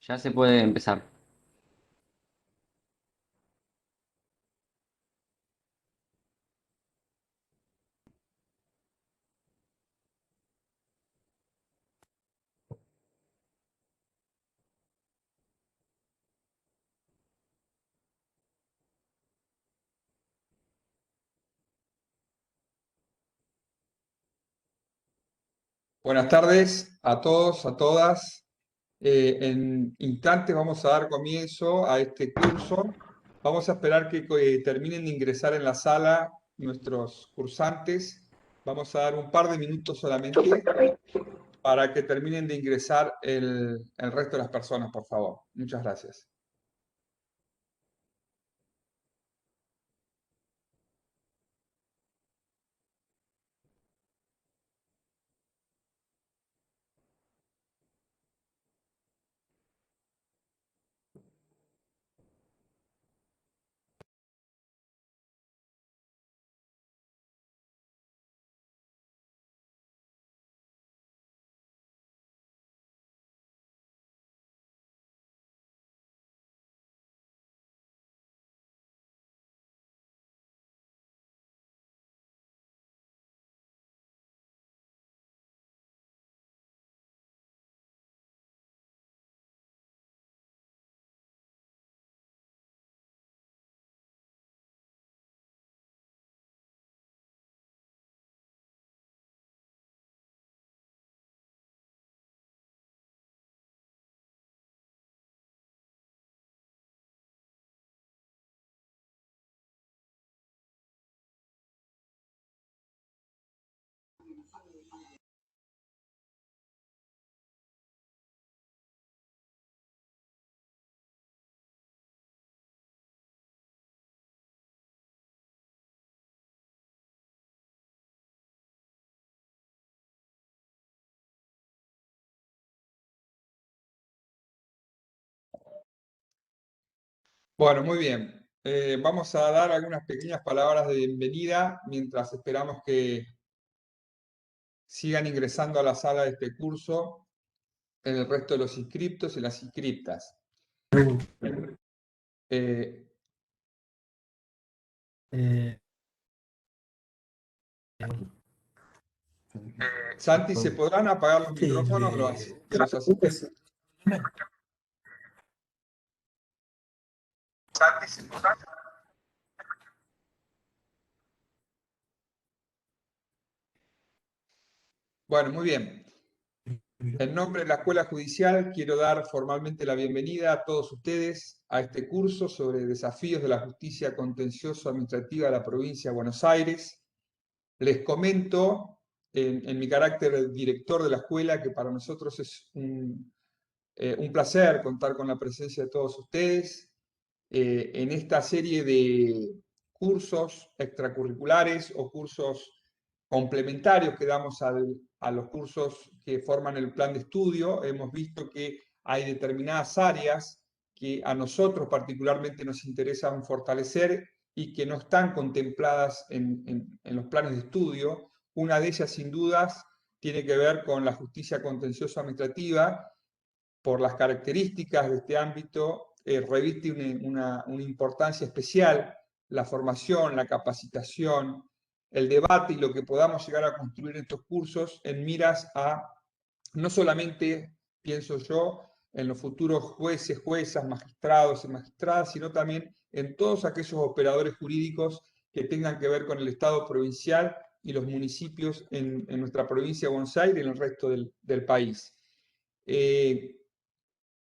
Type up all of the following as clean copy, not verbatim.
Ya se puede empezar. Buenas tardes a todos, a todas. En instantes vamos a dar comienzo a este curso. Vamos a esperar que terminen de ingresar en la sala nuestros cursantes. Vamos a dar un par de minutos solamente para que terminen de ingresar el resto de las personas, por favor. Muchas gracias. Bueno, muy bien. Vamos a dar algunas pequeñas palabras de bienvenida mientras esperamos que sigan ingresando a la sala de este curso el resto de los inscriptos y las inscriptas. Eh, Santi, ¿se podrán apagar los micrófonos de los asistentes? Santi, ¿se podrán? Bueno, muy bien. En nombre de la Escuela Judicial quiero dar formalmente la bienvenida a todos ustedes a este curso sobre desafíos de la justicia contencioso-administrativa de la provincia de Buenos Aires. Les comento en mi carácter de director de la escuela que para nosotros es un placer contar con la presencia de todos ustedes en esta serie de cursos extracurriculares o cursos complementarios que damos a los cursos que forman el plan de estudio. Hemos visto que hay determinadas áreas que a nosotros particularmente nos interesan fortalecer y que no están contempladas en los planes de estudio. Una de ellas, sin dudas, tiene que ver con la justicia contenciosa administrativa. Por las características de este ámbito, reviste una importancia especial la formación, la capacitación, el debate y lo que podamos llegar a construir en estos cursos en miras a, no solamente, pienso yo, en los futuros jueces, juezas, magistrados y magistradas, sino también en todos aquellos operadores jurídicos que tengan que ver con el Estado provincial y los municipios en nuestra provincia de Buenos Aires y en el resto del país.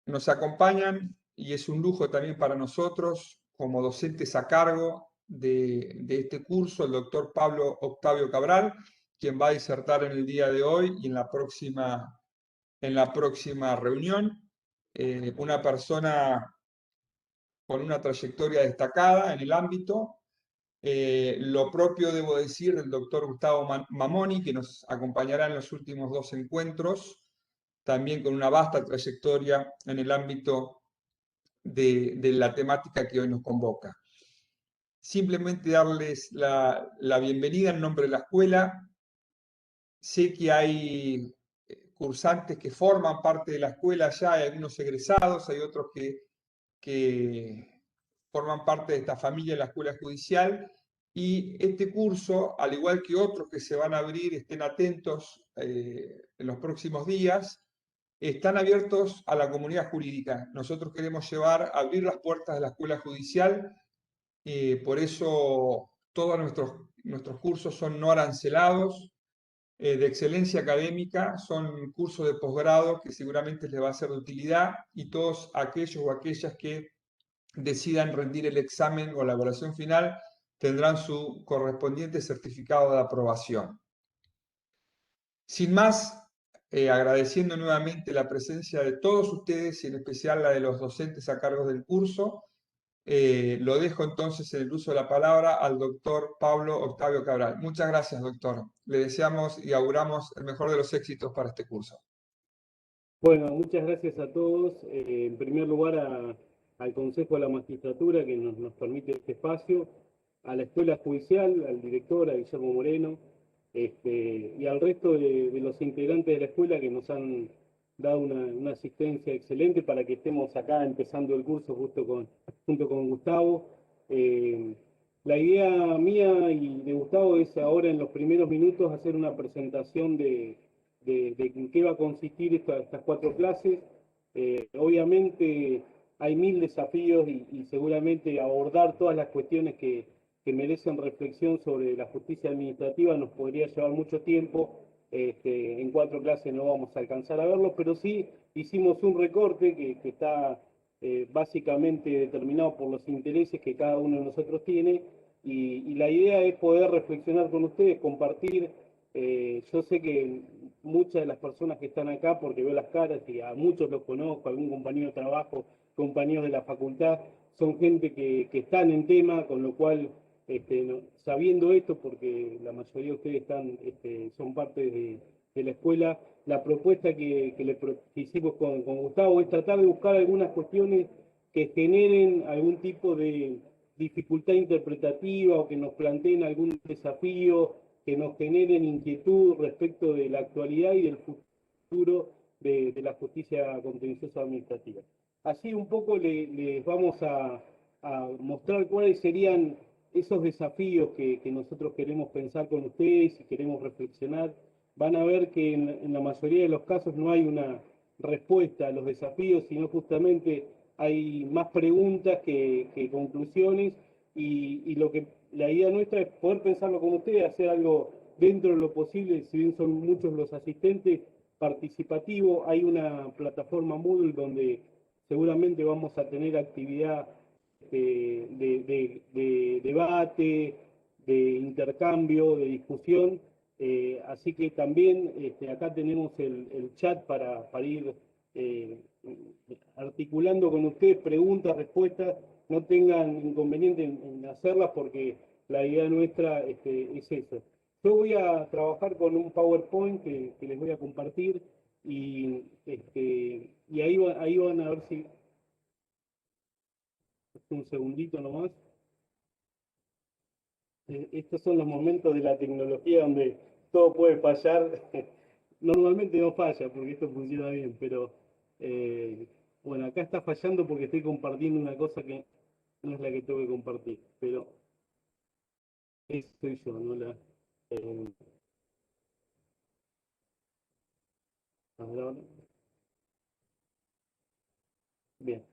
Nos acompañan, y es un lujo también para nosotros, como docentes a cargo de este curso, el doctor Pablo Octavio Cabral, quien va a disertar en el día de hoy y en la próxima reunión. Una persona con una trayectoria destacada en el ámbito. Lo propio debo decir del doctor Gustavo Mamoni, que nos acompañará en los últimos dos encuentros, también con una vasta trayectoria en el ámbito de la temática que hoy nos convoca. Simplemente darles la bienvenida en nombre de la escuela. Sé que hay cursantes que forman parte de la escuela ya, hay algunos egresados, hay otros que forman parte de esta familia de la Escuela Judicial, y este curso, al igual que otros que se van a abrir, estén atentos en los próximos días, están abiertos a la comunidad jurídica. Nosotros queremos abrir las puertas de la Escuela Judicial, por eso todos nuestros cursos son no arancelados, de excelencia académica, son cursos de posgrado que seguramente les va a ser de utilidad, y todos aquellos o aquellas que decidan rendir el examen o la evaluación final tendrán su correspondiente certificado de aprobación. Sin más, agradeciendo nuevamente la presencia de todos ustedes y en especial la de los docentes a cargo del curso, lo dejo entonces en el uso de la palabra al doctor Pablo Octavio Cabral. Muchas gracias, doctor. Le deseamos y auguramos el mejor de los éxitos para este curso. Bueno, muchas gracias a todos. En primer lugar, al Consejo de la Magistratura que nos permite este espacio, a la Escuela Judicial, al director, a Guillermo Moreno, y al resto de los integrantes de la escuela que nos han dado una asistencia excelente para que estemos acá empezando el curso junto con Gustavo. La idea mía y de Gustavo es ahora en los primeros minutos hacer una presentación de en qué va a consistir estas 4 clases. Obviamente hay 1000 desafíos y seguramente abordar todas las cuestiones que merecen reflexión sobre la justicia administrativa nos podría llevar mucho tiempo. En 4 clases no vamos a alcanzar a verlo, pero sí hicimos un recorte que está básicamente determinado por los intereses que cada uno de nosotros tiene, y la idea es poder reflexionar con ustedes, compartir. Yo sé que muchas de las personas que están acá, porque veo las caras y a muchos los conozco, algún compañero de trabajo, compañeros de la facultad, son gente que están en tema, con lo cual, sabiendo esto, porque la mayoría de ustedes son parte de la escuela, la propuesta que hicimos con Gustavo es tratar de buscar algunas cuestiones que generen algún tipo de dificultad interpretativa o que nos planteen algún desafío, que nos generen inquietud respecto de la actualidad y del futuro de la justicia contenciosa administrativa. Así un poco les vamos a mostrar cuáles serían esos desafíos que nosotros queremos pensar con ustedes y queremos reflexionar. Van a ver que en la mayoría de los casos no hay una respuesta a los desafíos, sino justamente hay más preguntas que conclusiones, y la idea nuestra es poder pensarlo con ustedes, hacer algo dentro de lo posible, si bien son muchos los asistentes, participativo. Hay una plataforma Moodle donde seguramente vamos a tener actividad de debate, de intercambio, de discusión. Así que también acá tenemos el chat para ir articulando con ustedes preguntas, respuestas. No tengan inconveniente en hacerlas, porque la idea nuestra es eso. Yo voy a trabajar con un PowerPoint que les voy a compartir, y ahí van a ver si... Un segundito nomás. Estos son los momentos de la tecnología donde todo puede fallar. Normalmente no falla porque esto funciona bien, pero bueno, acá está fallando porque estoy compartiendo una cosa que no es la que tengo que compartir, pero eso soy yo, no la... Ahora, bien.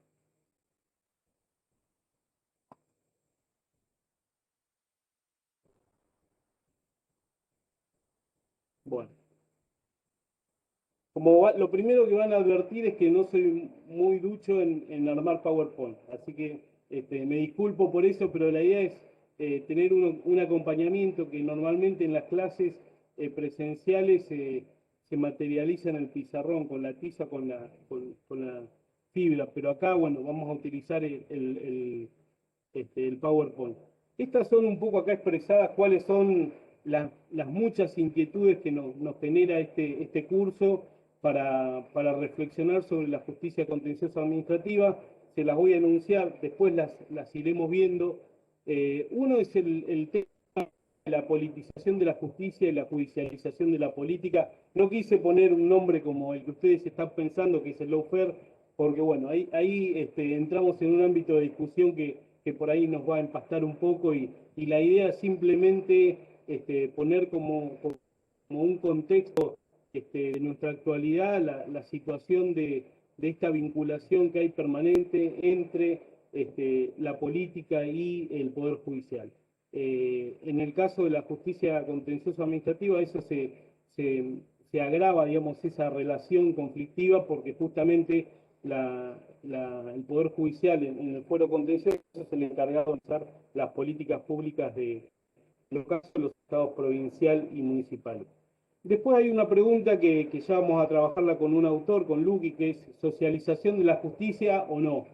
Bueno. Lo primero que van a advertir es que no soy muy ducho en armar PowerPoint, así que me disculpo por eso, pero la idea es tener un acompañamiento que normalmente en las clases presenciales se materializa en el pizarrón, con la tiza, con la fibra, pero acá, bueno, vamos a utilizar el PowerPoint. Estas son un poco acá expresadas cuáles son las muchas inquietudes que nos genera este curso para reflexionar sobre la justicia contenciosa administrativa. Se las voy a enunciar, después las iremos viendo. Uno es el tema la politización de la justicia y la judicialización de la política. No quise poner un nombre como el que ustedes están pensando, que es el lawfare, porque bueno, ahí entramos en un ámbito de discusión que por ahí nos va a empastar un poco y la idea es simplemente poner como un contexto de nuestra actualidad la situación de esta vinculación que hay permanente entre la política y el Poder Judicial. En el caso de la justicia contencioso administrativa, eso se agrava, digamos, esa relación conflictiva porque justamente el Poder Judicial en el fuero contencioso es el encargado de hacer las políticas públicas de los casos de los estados provincial y municipal. Después hay una pregunta que ya vamos a trabajarla con un autor, con Luqui, que es socialización de la justicia o no.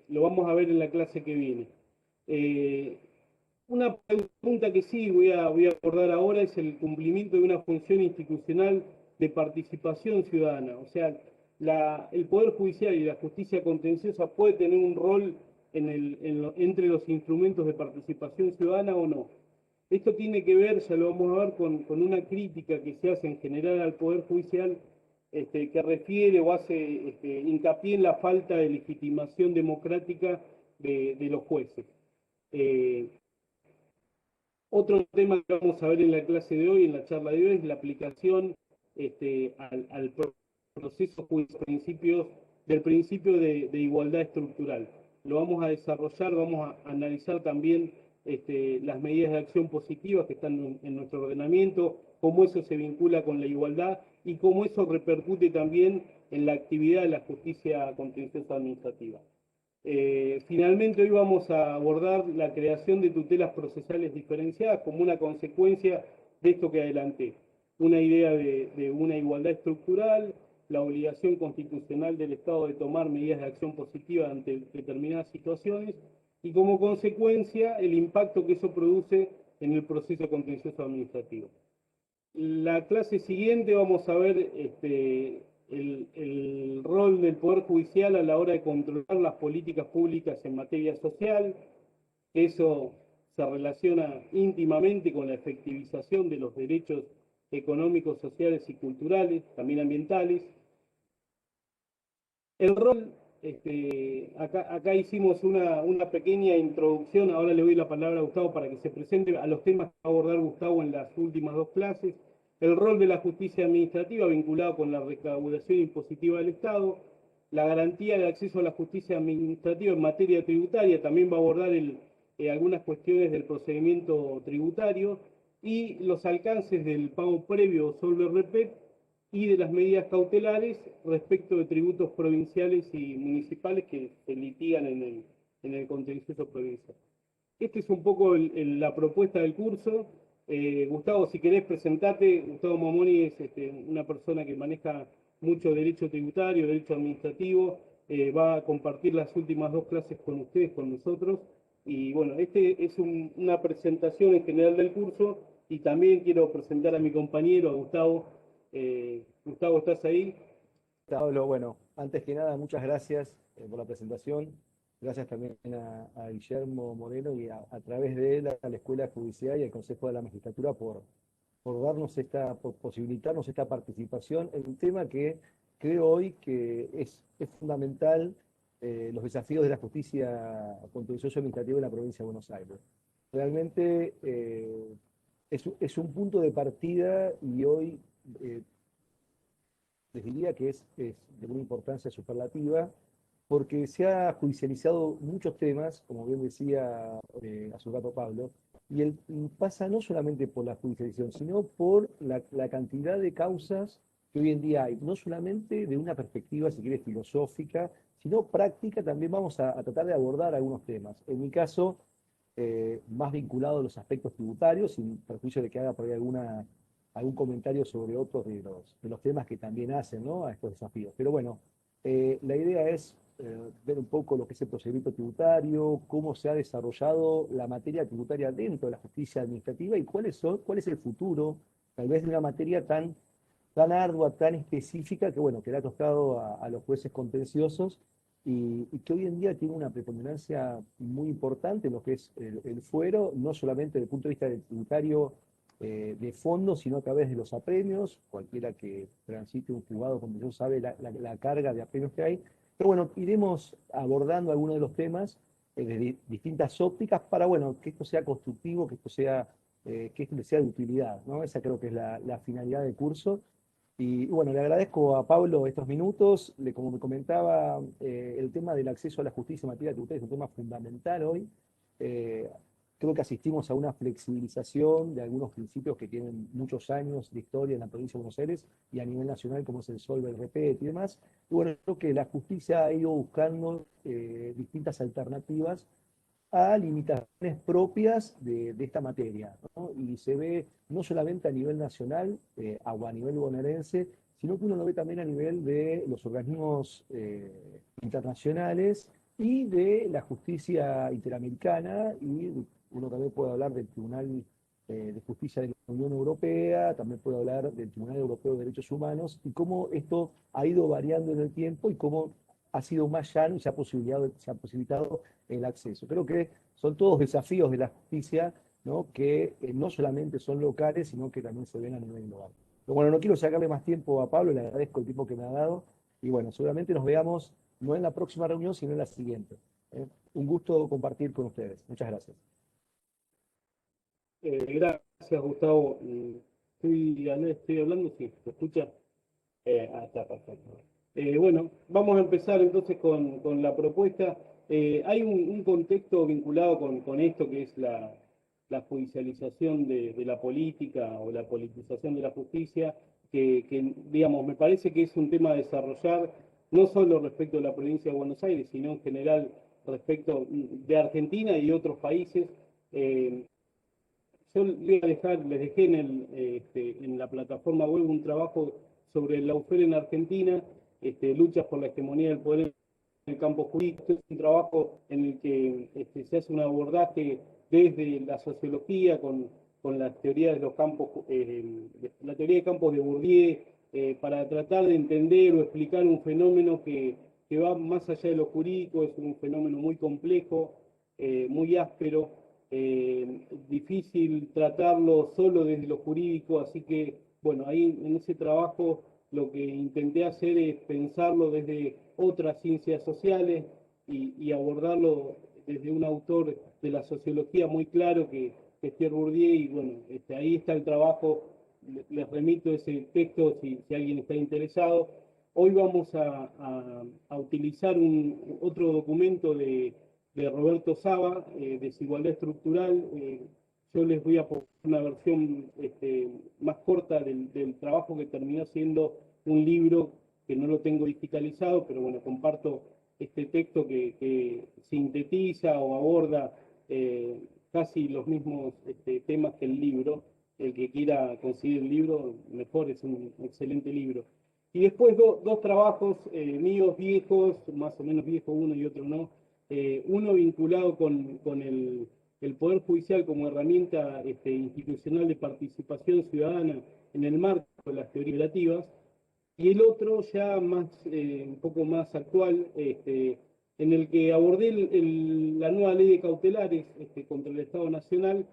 Lo vamos a ver en la clase que viene. Una pregunta que sí voy a abordar ahora es el cumplimiento de una función institucional de participación ciudadana. O sea, el Poder Judicial y la justicia contenciosa puede tener un rol entre los instrumentos de participación ciudadana o no. Esto tiene que ver, ya lo vamos a ver, con una crítica que se hace en general al Poder Judicial, que refiere o hace hincapié en la falta de legitimación democrática de los jueces. Otro tema que vamos a ver en la clase de hoy, en la charla de hoy, es la aplicación al proceso judicial del principio de igualdad estructural. Lo vamos a desarrollar, vamos a analizar también las medidas de acción positivas que están en nuestro ordenamiento, cómo eso se vincula con la igualdad y cómo eso repercute también en la actividad de la justicia contenciosa administrativa. Finalmente hoy vamos a abordar la creación de tutelas procesales diferenciadas como una consecuencia de esto que adelanté. Una idea de una igualdad estructural, la obligación constitucional del Estado de tomar medidas de acción positiva ante determinadas situaciones y como consecuencia el impacto que eso produce en el proceso contencioso administrativo. La clase siguiente vamos a ver el rol del Poder Judicial a la hora de controlar las políticas públicas en materia social. Eso se relaciona íntimamente con la efectivización de los derechos económicos, sociales y culturales, también ambientales. El rol, acá hicimos una pequeña introducción, ahora le doy la palabra a Gustavo para que se presente a los temas que va a abordar Gustavo en las últimas dos clases. El rol de la justicia administrativa vinculado con la recaudación impositiva del Estado, la garantía de acceso a la justicia administrativa en materia tributaria, también va a abordar algunas cuestiones del procedimiento tributario y los alcances del pago previo o solve repet y de las medidas cautelares respecto de tributos provinciales y municipales que se litigan en el contencioso provincial. Esta es un poco la propuesta del curso. Gustavo, si querés presentarte, Gustavo Momoni es una persona que maneja mucho derecho tributario, derecho administrativo, va a compartir las últimas dos clases con ustedes, con nosotros, y bueno, es una presentación en general del curso, y también quiero presentar a mi compañero, a Gustavo. Gustavo, ¿estás ahí? Pablo, bueno, antes que nada, muchas gracias por la presentación. Gracias también a Guillermo Moreno y a través de él a la Escuela Judicial y al Consejo de la Magistratura por darnos por posibilitarnos esta participación en un tema que creo hoy que es fundamental, los desafíos de la justicia contencioso administrativa en la provincia de Buenos Aires. Realmente es un punto de partida y hoy les diría que es de una importancia superlativa, porque se ha judicializado muchos temas, como bien decía hace un rato Pablo, y pasa no solamente por la judicialización, sino por la cantidad de causas que hoy en día hay, no solamente de una perspectiva, si quiere, filosófica, sino práctica. También vamos a tratar de abordar algunos temas. En mi caso, más vinculado a los aspectos tributarios, sin perjuicio de que haga por ahí algún comentario sobre otros de los temas que también hacen, ¿no?, a estos desafíos. Pero bueno, la idea es ver un poco lo que es el procedimiento tributario, cómo se ha desarrollado la materia tributaria dentro de la justicia administrativa y cuál es el futuro, tal vez de una materia tan ardua, tan específica, que bueno, que le ha costado a los jueces contenciosos y que hoy en día tiene una preponderancia muy importante en lo que es el fuero, no solamente desde el punto de vista del tributario de fondo, sino a través de los apremios. Cualquiera que transite un juzgado contencioso sabe la carga de apremios que hay. Pero bueno, iremos abordando algunos de los temas desde distintas ópticas para, bueno, que esto sea constructivo, que esto sea, que esto sea de utilidad, ¿no? Esa creo que es la finalidad del curso. Y bueno, le agradezco a Pablo estos minutos. Como me comentaba, el tema del acceso a la justicia en materia tributaria es un tema fundamental hoy. Eh, Creo que asistimos a una flexibilización de algunos principios que tienen muchos años de historia en la provincia de Buenos Aires y a nivel nacional, como es el Solve, el Repet y demás. Y bueno, creo que la justicia ha ido buscando distintas alternativas a limitaciones propias de esta materia, ¿no? Y se ve no solamente a nivel nacional o a nivel bonaerense, sino que uno lo ve también a nivel de los organismos internacionales y de la justicia interamericana, y uno también puede hablar del Tribunal de Justicia de la Unión Europea, también puede hablar del Tribunal Europeo de Derechos Humanos, y cómo esto ha ido variando en el tiempo y cómo ha sido más llano y se ha posibilitado el acceso. Creo que son todos desafíos de la justicia, ¿no? Que no solamente son locales, sino que también se ven a nivel global. Pero bueno, no quiero sacarle más tiempo a Pablo, le agradezco el tiempo que me ha dado, y bueno, seguramente nos veamos no en la próxima reunión, sino en la siguiente. Un gusto compartir con ustedes. Muchas gracias. Gracias, Gustavo. Estoy hablando, sí, ¿se escucha? Está perfecto. Bueno, vamos a empezar entonces con la propuesta. Hay un contexto vinculado con esto que es la judicialización de la política o la politización de la justicia, digamos, me parece que es un tema a desarrollar no solo respecto a la provincia de Buenos Aires, sino en general respecto de Argentina y otros países. Eh, yo les dejé en la plataforma web un trabajo sobre el lawfare en Argentina, luchas por la hegemonía del poder en el campo jurídico. Este es un trabajo en el que se hace un abordaje desde la sociología con las teorías de los campos, la teoría de campos de Bourdieu, para tratar de entender o explicar un fenómeno que va más allá de lo jurídico. Es un fenómeno muy complejo, muy áspero, difícil tratarlo solo desde lo jurídico, así que, bueno, ahí en ese trabajo lo que intenté hacer es pensarlo desde otras ciencias sociales y abordarlo desde un autor de la sociología muy claro que es Pierre Bourdieu, y bueno, ahí está el trabajo. Les remito ese texto si alguien está interesado. Hoy vamos a utilizar otro documento de Roberto Saba, Desigualdad Estructural. Yo les voy a poner una versión más corta del trabajo que terminó siendo un libro que no lo tengo digitalizado, pero bueno, comparto este texto que sintetiza o aborda casi los mismos temas que el libro. El que quiera conseguir el libro, mejor, es un excelente libro. Y después dos trabajos míos viejos, más o menos viejos uno y otro no. Uno vinculado con el Poder Judicial como herramienta institucional de participación ciudadana en el marco de las teorías operativas, y el otro ya más, un poco más actual, en el que abordé la nueva ley de cautelares contra el Estado Nacional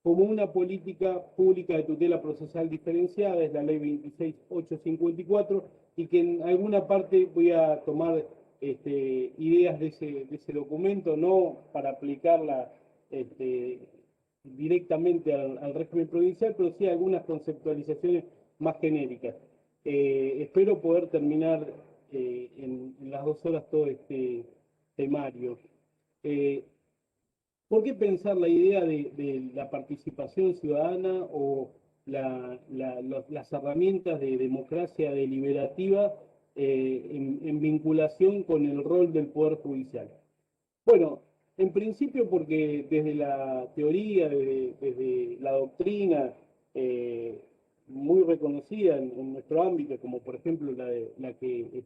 como una política pública de tutela procesal diferenciada. Es la ley 26854, y que en alguna parte voy a tomar ideas de ese documento, no para aplicarla directamente al régimen provincial, pero sí algunas conceptualizaciones más genéricas. Espero poder terminar en las 2 horas todo este temario. Eh, ¿Por qué pensar la idea de la participación ciudadana o las herramientas de democracia deliberativa en vinculación con el rol del Poder Judicial? Bueno, en principio porque desde la teoría, desde la doctrina eh, muy reconocida en nuestro ámbito, como por ejemplo la que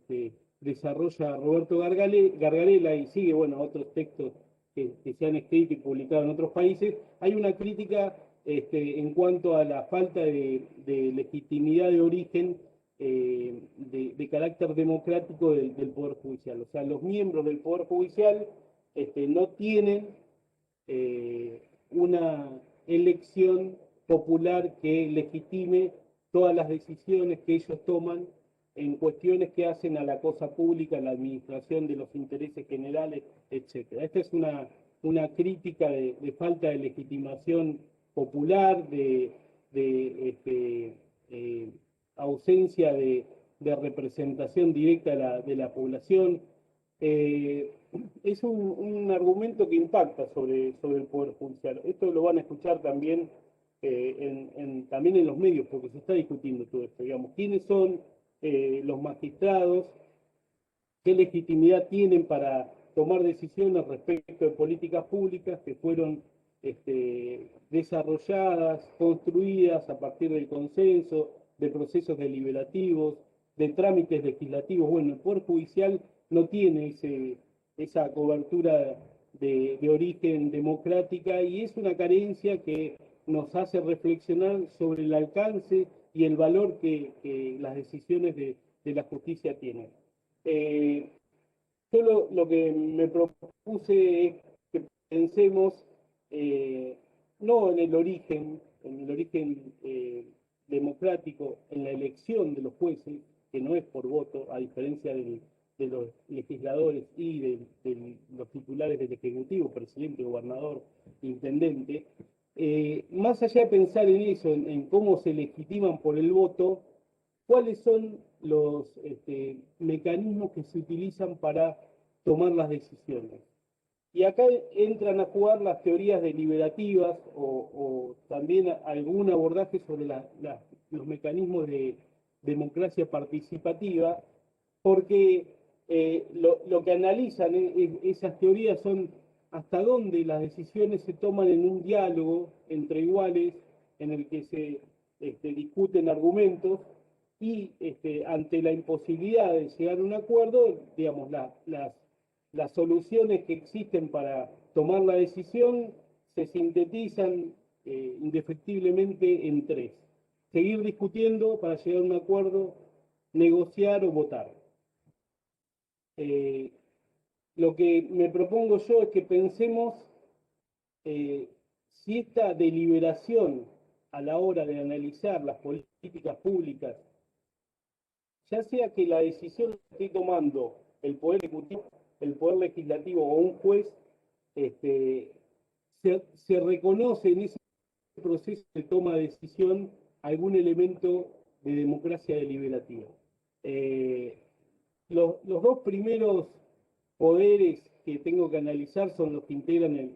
desarrolla Roberto Gargarella, y sigue, bueno, otros textos que se han escrito y publicado en otros países, hay una crítica en cuanto a la falta de legitimidad de origen de carácter democrático del Poder Judicial. O sea, los miembros del Poder Judicial no tienen una elección popular que legitime todas las decisiones que ellos toman en cuestiones que hacen a la cosa pública, a la administración de los intereses generales, etc. Esta es una crítica de falta de legitimación popular, ausencia de representación directa de la población. Es un argumento que impacta sobre el Poder Judicial. Esto lo van a escuchar también, también en los medios, porque se está discutiendo todo esto. Digamos, ¿quiénes son los magistrados? ¿Qué legitimidad tienen para tomar decisiones respecto de políticas públicas que fueron desarrolladas, construidas a partir del consenso, de procesos deliberativos, de trámites legislativos? Bueno, el Poder Judicial no tiene esa cobertura de origen democrática, y es una carencia que nos hace reflexionar sobre el alcance y el valor que las decisiones de la justicia tienen. Yo lo que me propuse es que pensemos no en el origen democrático, en la elección de los jueces, que no es por voto, a diferencia de los legisladores y de los titulares del Ejecutivo, presidente, gobernador, intendente. Más allá de pensar en eso, en cómo se legitiman por el voto, ¿cuáles son los mecanismos que se utilizan para tomar las decisiones? Y acá entran a jugar las teorías deliberativas o también algún abordaje sobre los mecanismos de democracia participativa, porque lo que analizan esas teorías son hasta dónde las decisiones se toman en un diálogo entre iguales, en el que se discuten argumentos, y ante la imposibilidad de llegar a un acuerdo, digamos, las soluciones que existen para tomar la decisión se sintetizan indefectiblemente en tres: seguir discutiendo para llegar a un acuerdo, negociar o votar. Lo que me propongo yo es que pensemos si esta deliberación a la hora de analizar las políticas públicas, ya sea que la decisión la esté tomando el Poder Ejecutivo, el Poder Legislativo o un juez, se reconoce en ese proceso de toma de decisión algún elemento de democracia deliberativa. Los dos primeros poderes que tengo que analizar son los que integran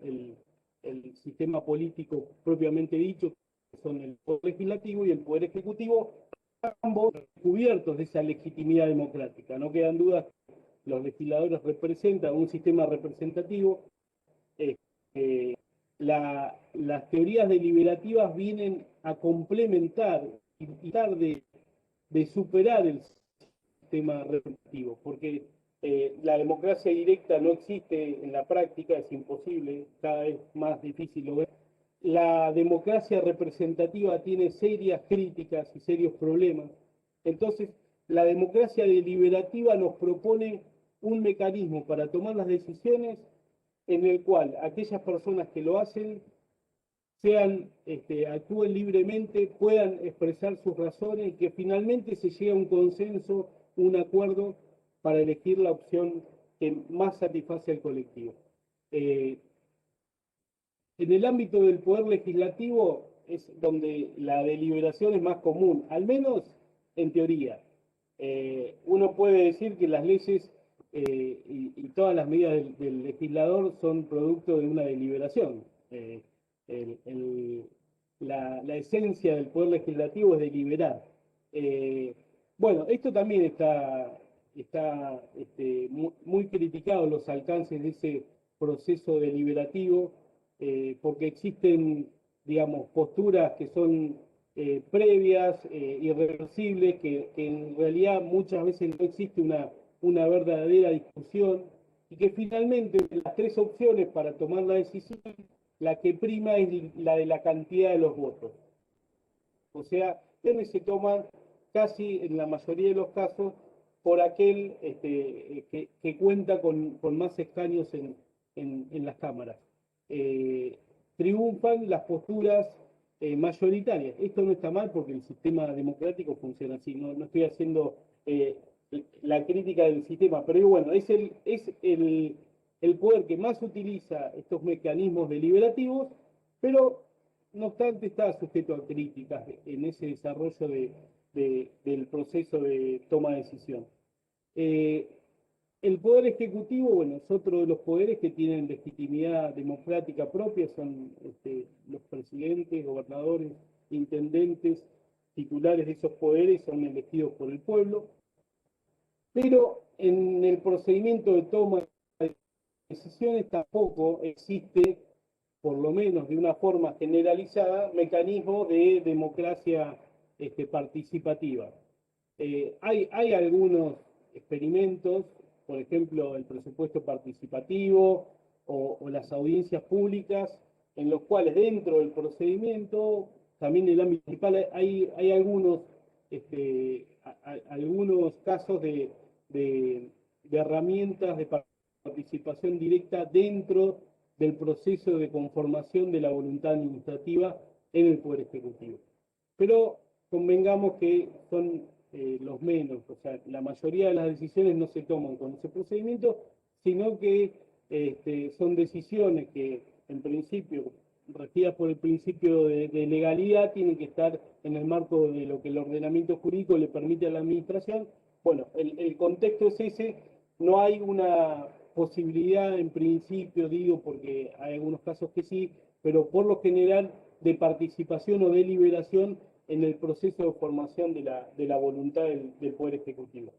el sistema político propiamente dicho, que son el Poder Legislativo y el Poder Ejecutivo, ambos cubiertos de esa legitimidad democrática. No quedan dudas, los legisladores representan un sistema representativo. Las teorías deliberativas vienen a complementar y tratar de superar el sistema representativo, porque la democracia directa no existe en la práctica, es imposible, cada vez más difícil lo es. La democracia representativa tiene serias críticas y serios problemas. Entonces, la democracia deliberativa nos propone un mecanismo para tomar las decisiones en el cual aquellas personas que lo hacen actúen libremente, puedan expresar sus razones y que finalmente se llegue a un consenso, un acuerdo para elegir la opción que más satisface al colectivo. En el ámbito del Poder Legislativo es donde la deliberación es más común, al menos en teoría. Uno puede decir que las leyes y todas las medidas del legislador son producto de una deliberación. La esencia del Poder Legislativo es deliberar. Bueno, esto también está muy criticado, los alcances de ese proceso deliberativo, porque existen, digamos, posturas que son previas, irreversibles, que en realidad muchas veces no existe una verdadera discusión, y que finalmente las tres opciones para tomar la decisión, la que prima es la de la cantidad de los votos. O sea, se toman casi en la mayoría de los casos por aquel que cuenta con más escaños en las cámaras. Triunfan las posturas mayoritarias. Esto no está mal porque el sistema democrático funciona así. No estoy haciendo la crítica del sistema, pero bueno, es el poder que más utiliza estos mecanismos deliberativos, pero no obstante está sujeto a críticas en ese desarrollo del proceso de toma de decisión. El poder ejecutivo, bueno, es otro de los poderes que tienen legitimidad democrática propia, son los presidentes, gobernadores, intendentes, titulares de esos poderes son elegidos por el pueblo, pero en el procedimiento de toma de decisiones tampoco existe, por lo menos de una forma generalizada, mecanismo de democracia participativa. Hay algunos experimentos, por ejemplo, el presupuesto participativo o las audiencias públicas, en los cuales dentro del procedimiento, también en el ámbito municipal, hay algunos casos de herramientas de participación directa dentro del proceso de conformación de la voluntad administrativa en el Poder Ejecutivo. Pero convengamos que son los menos, o sea, la mayoría de las decisiones no se toman con ese procedimiento, sino que son decisiones que en principio, regidas por el principio de legalidad, tienen que estar en el marco de lo que el ordenamiento jurídico le permite a la administración. Bueno, el contexto es ese, no hay una posibilidad en principio, digo, porque hay algunos casos que sí, pero por lo general de participación o deliberación en el proceso de formación de la voluntad del Poder Ejecutivo.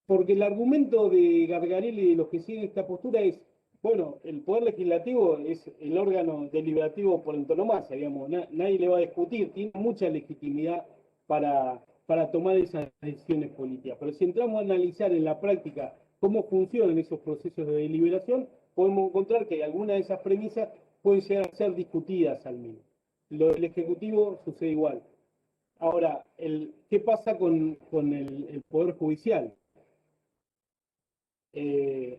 Porque el argumento de Gargarelli y de los que siguen esta postura es, bueno, el Poder Legislativo es el órgano deliberativo por antonomasia, digamos, nadie le va a discutir, tiene mucha legitimidad para tomar esas decisiones políticas. Pero si entramos a analizar en la práctica cómo funcionan esos procesos de deliberación, podemos encontrar que algunas de esas premisas pueden llegar a ser discutidas al menos. Lo del Ejecutivo sucede igual. Ahora, ¿qué pasa con el Poder Judicial? El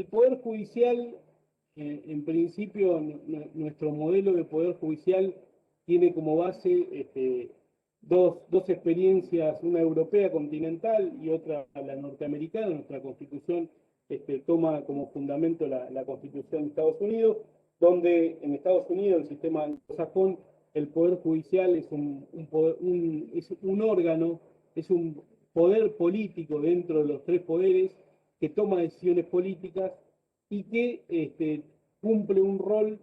Poder Judicial, en principio, nuestro modelo de Poder Judicial tiene como base dos experiencias, una europea continental y otra la norteamericana. Nuestra Constitución toma como fundamento la Constitución de Estados Unidos, donde en Estados Unidos, el sistema anglosajón, el Poder Judicial es un órgano, es un poder político dentro de los tres poderes que toma decisiones políticas y que cumple un rol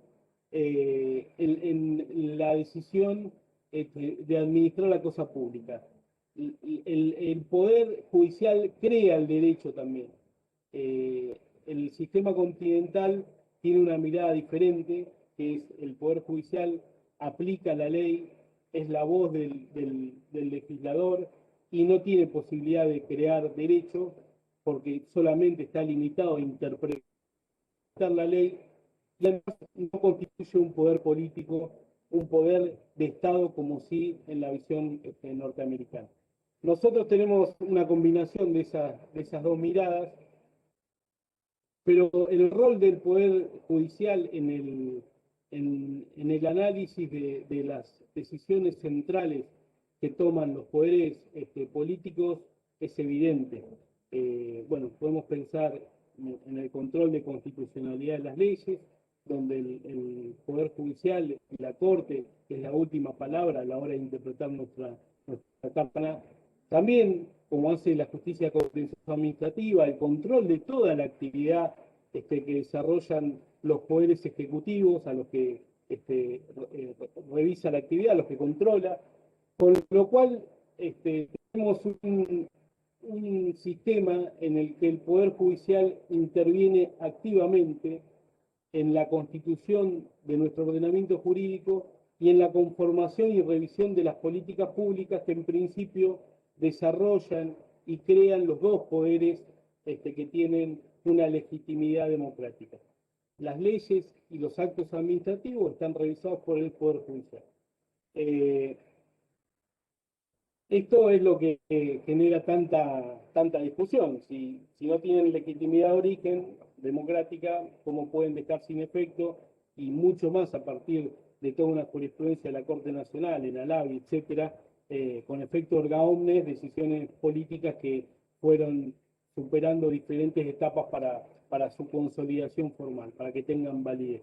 en la decisión de administrar la cosa pública. El Poder Judicial crea el derecho también. El sistema continental tiene una mirada diferente, que es el Poder Judicial aplica la ley, es la voz del legislador y no tiene posibilidad de crear derecho porque solamente está limitado a interpretar la ley y además no constituye un poder político, un poder de Estado como sí en la visión norteamericana. Nosotros tenemos una combinación de esas dos miradas, pero el rol del Poder Judicial en el análisis de las decisiones centrales que toman los poderes políticos es evidente. Bueno, podemos pensar en el control de constitucionalidad de las leyes, donde el Poder Judicial y la Corte es la última palabra a la hora de interpretar nuestra Carta. También, como hace la justicia contenciosa administrativa, el control de toda la actividad que desarrollan los poderes ejecutivos, a los que revisa la actividad, a los que controla, con lo cual tenemos un sistema en el que el Poder Judicial interviene activamente en la constitución de nuestro ordenamiento jurídico y en la conformación y revisión de las políticas públicas que en principio desarrollan y crean los dos poderes que tienen una legitimidad democrática. las leyes y los actos administrativos están revisados por el Poder Judicial. Esto es lo que genera tanta discusión. Si no tienen legitimidad de origen democrática, ¿cómo pueden dejar sin efecto? Y mucho más a partir de toda una jurisprudencia de la Corte Nacional, en Alavi, etcétera, con efecto erga omnes, decisiones políticas que fueron superando diferentes etapas para su consolidación formal, para que tengan validez.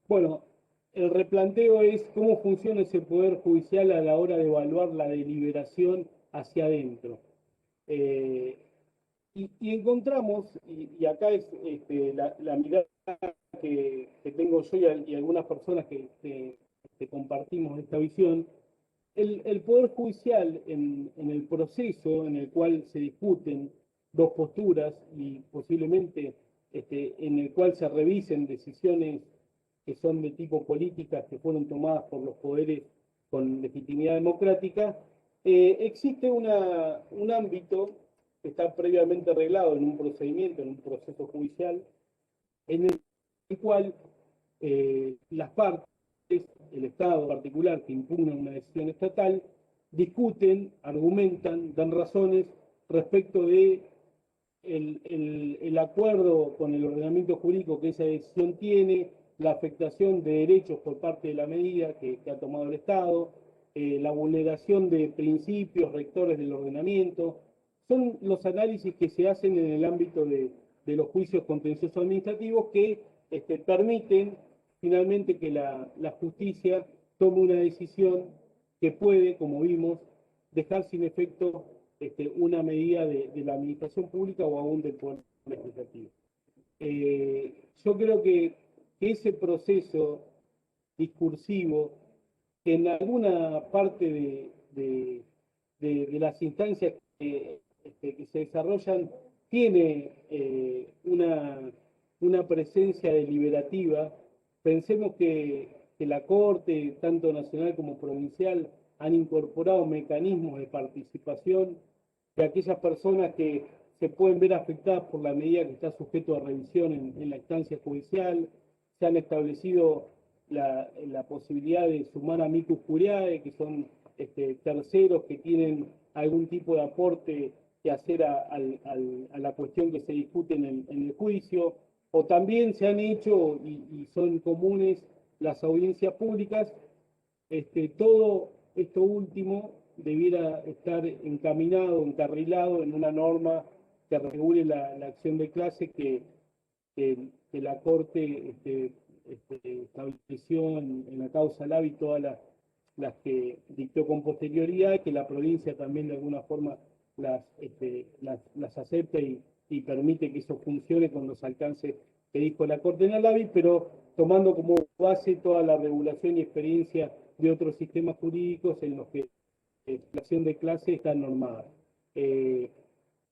Bueno, el replanteo es cómo funciona ese poder judicial a la hora de evaluar la deliberación hacia adentro. Y encontramos, y acá es la mirada que tengo yo y algunas personas que compartimos esta visión, el Poder Judicial en el proceso en el cual se discuten dos posturas y posiblemente en el cual se revisen decisiones que son de tipo políticas que fueron tomadas por los poderes con legitimidad democrática, existe un ámbito que está previamente arreglado en un procedimiento, en un proceso judicial, en el cual las partes, el Estado en particular que impugna una decisión estatal, discuten, argumentan, dan razones respecto de el acuerdo con el ordenamiento jurídico que esa decisión tiene, la afectación de derechos por parte de la medida que ha tomado el Estado, la vulneración de principios rectores del ordenamiento. Son los análisis que se hacen en el ámbito de los juicios contenciosos administrativos que permiten finalmente que la justicia tome una decisión que puede, como vimos, dejar sin efecto una medida de la administración pública o aún del Poder Legislativo. Yo creo que ese proceso discursivo, que en alguna parte de las instancias que se desarrollan, tiene una presencia deliberativa. Pensemos que la Corte, tanto nacional como provincial, han incorporado mecanismos de participación de aquellas personas que se pueden ver afectadas por la medida que está sujeto a revisión en la instancia judicial. Se han establecido la posibilidad de sumar amicus curiae, que son terceros que tienen algún tipo de aporte que hacer a la cuestión que se discute en el juicio, o también se han hecho y son comunes las audiencias públicas. Todo esto último debiera estar encaminado, encarrilado en una norma que regule la acción de clase que la Corte estableció en la causa Alavi, todas las que dictó con posterioridad, que la provincia también de alguna forma las acepta y permite que eso funcione con los alcances que dijo la Corte en Alavi, pero tomando como base toda la regulación y experiencia de otros sistemas jurídicos en los que la acción de clase está normada.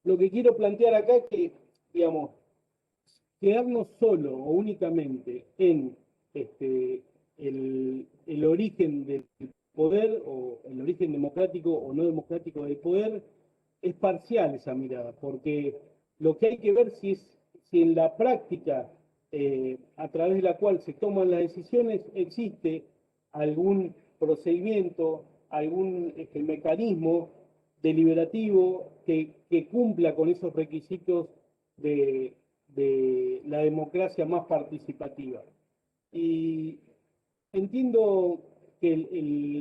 Lo que quiero plantear acá es que, digamos, quedarnos solo o únicamente en el origen del poder o el origen democrático o no democrático del poder es parcial esa mirada, porque lo que hay que ver si en la práctica a través de la cual se toman las decisiones existe algún procedimiento, algún mecanismo deliberativo que cumpla con esos requisitos de la democracia más participativa. Y entiendo que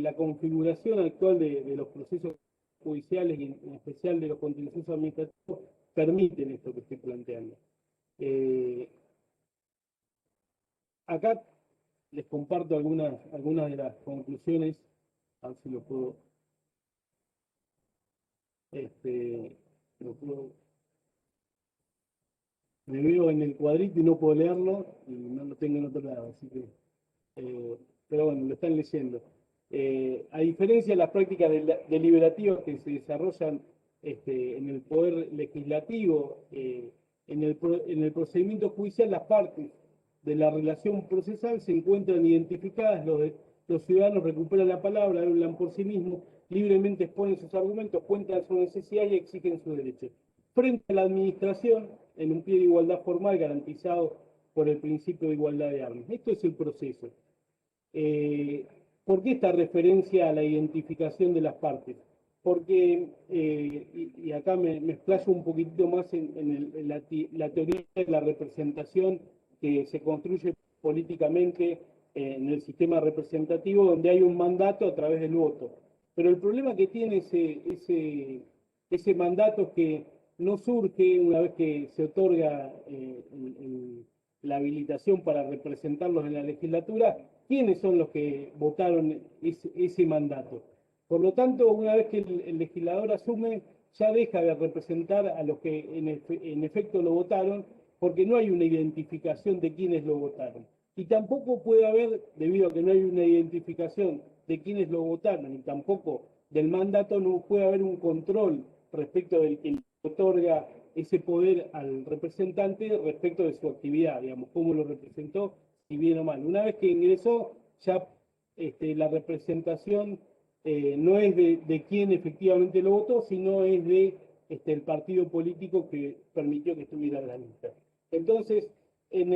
la configuración actual de los procesos judiciales y en especial de los contenciosos administrativos permiten esto que estoy planteando. Acá les comparto algunas de las conclusiones, a ver si lo puedo, me veo en el cuadrito y no puedo leerlo y no lo tengo en otro lado, así que, pero bueno, lo están leyendo. A diferencia de las prácticas deliberativas que se desarrollan en el Poder Legislativo, en el procedimiento judicial las partes de la relación procesal se encuentran identificadas, los ciudadanos recuperan la palabra, hablan por sí mismos, libremente exponen sus argumentos, cuentan sus necesidades y exigen sus derechos. Frente a la administración, en un pie de igualdad formal garantizado por el principio de igualdad de armas. Esto es el proceso. ¿Por qué esta referencia a la identificación de las partes? Porque, y acá me explayo un poquitito más en la teoría de la representación que se construye políticamente en el sistema representativo, donde hay un mandato a través del voto. Pero el problema que tiene ese mandato es que no surge una vez que se otorga la habilitación para representarlos en la legislatura, quiénes son los que votaron ese mandato. Por lo tanto, una vez que el legislador asume, ya deja de representar a los que en efecto lo votaron, porque no hay una identificación de quiénes lo votaron. Y tampoco puede haber, debido a que no hay una identificación de quiénes lo votaron, y tampoco del mandato, no puede haber un control respecto del que otorga ese poder al representante respecto de su actividad, digamos, cómo lo representó, si bien o mal. Una vez que ingresó, ya la representación no es de quién efectivamente lo votó, sino es de el partido político que permitió que estuviera en la lista. Entonces, en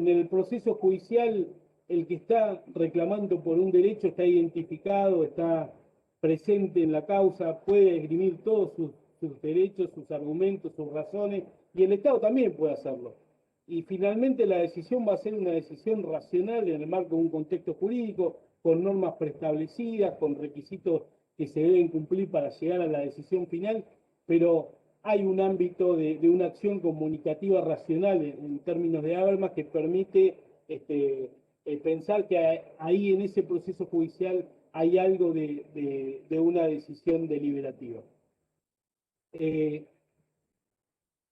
el proceso judicial, el que está reclamando por un derecho está identificado, está presente en la causa, puede esgrimir todos sus derechos, sus argumentos, sus razones, y el Estado también puede hacerlo. Y finalmente la decisión va a ser una decisión racional en el marco de un contexto jurídico, con normas preestablecidas, con requisitos que se deben cumplir para llegar a la decisión final, pero hay un ámbito de una acción comunicativa racional en términos de Habermas que permite pensar que ahí en ese proceso judicial hay algo de una decisión deliberativa.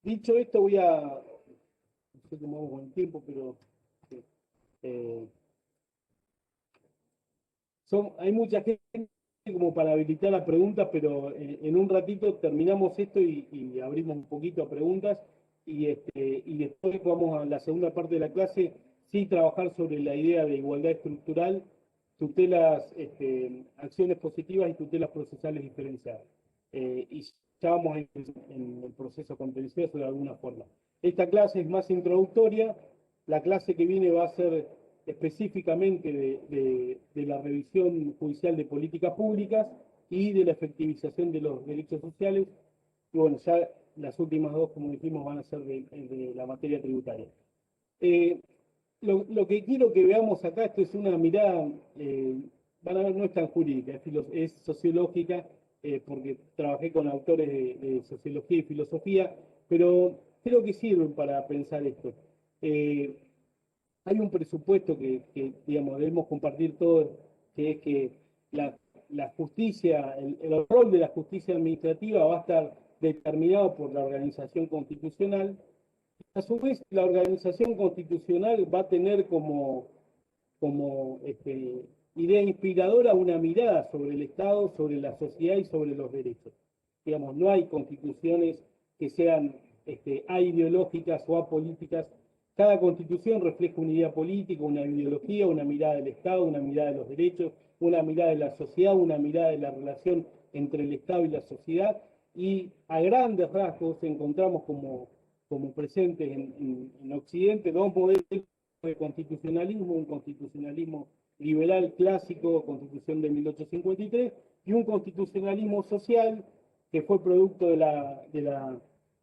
Dicho esto, voy a... No sé cómo vamos con el tiempo, pero... hay mucha gente como para habilitar las preguntas, pero en un ratito terminamos esto y abrimos un poquito a preguntas y después vamos a la segunda parte de la clase, sí trabajar sobre la idea de igualdad estructural, tutelas, acciones positivas y tutelas procesales diferenciadas. Y ya vamos en el proceso contencioso de alguna forma. Esta clase es más introductoria, la clase que viene va a ser específicamente de la revisión judicial de políticas públicas y de la efectivización de los derechos sociales. Y bueno, ya las últimas dos, como dijimos, van a ser de la materia tributaria. Lo que quiero que veamos acá, esto es una mirada, van a ver, no es tan jurídica, es sociológica, porque trabajé con autores de sociología y filosofía, pero creo que sirven para pensar esto. Hay un presupuesto que digamos, debemos compartir todos, que es que la justicia, el rol de la justicia administrativa va a estar determinado por la organización constitucional. A su vez, la organización constitucional va a tener como idea inspiradora una mirada sobre el Estado, sobre la sociedad y sobre los derechos. Digamos, no hay constituciones que sean aideológicas o apolíticas. Cada constitución refleja una idea política, una ideología, una mirada del Estado, una mirada de los derechos, una mirada de la sociedad, una mirada de la relación entre el Estado y la sociedad, y a grandes rasgos encontramos como presentes en Occidente dos modelos de constitucionalismo, un constitucionalismo liberal clásico, Constitución de 1853, y un constitucionalismo social que fue producto de la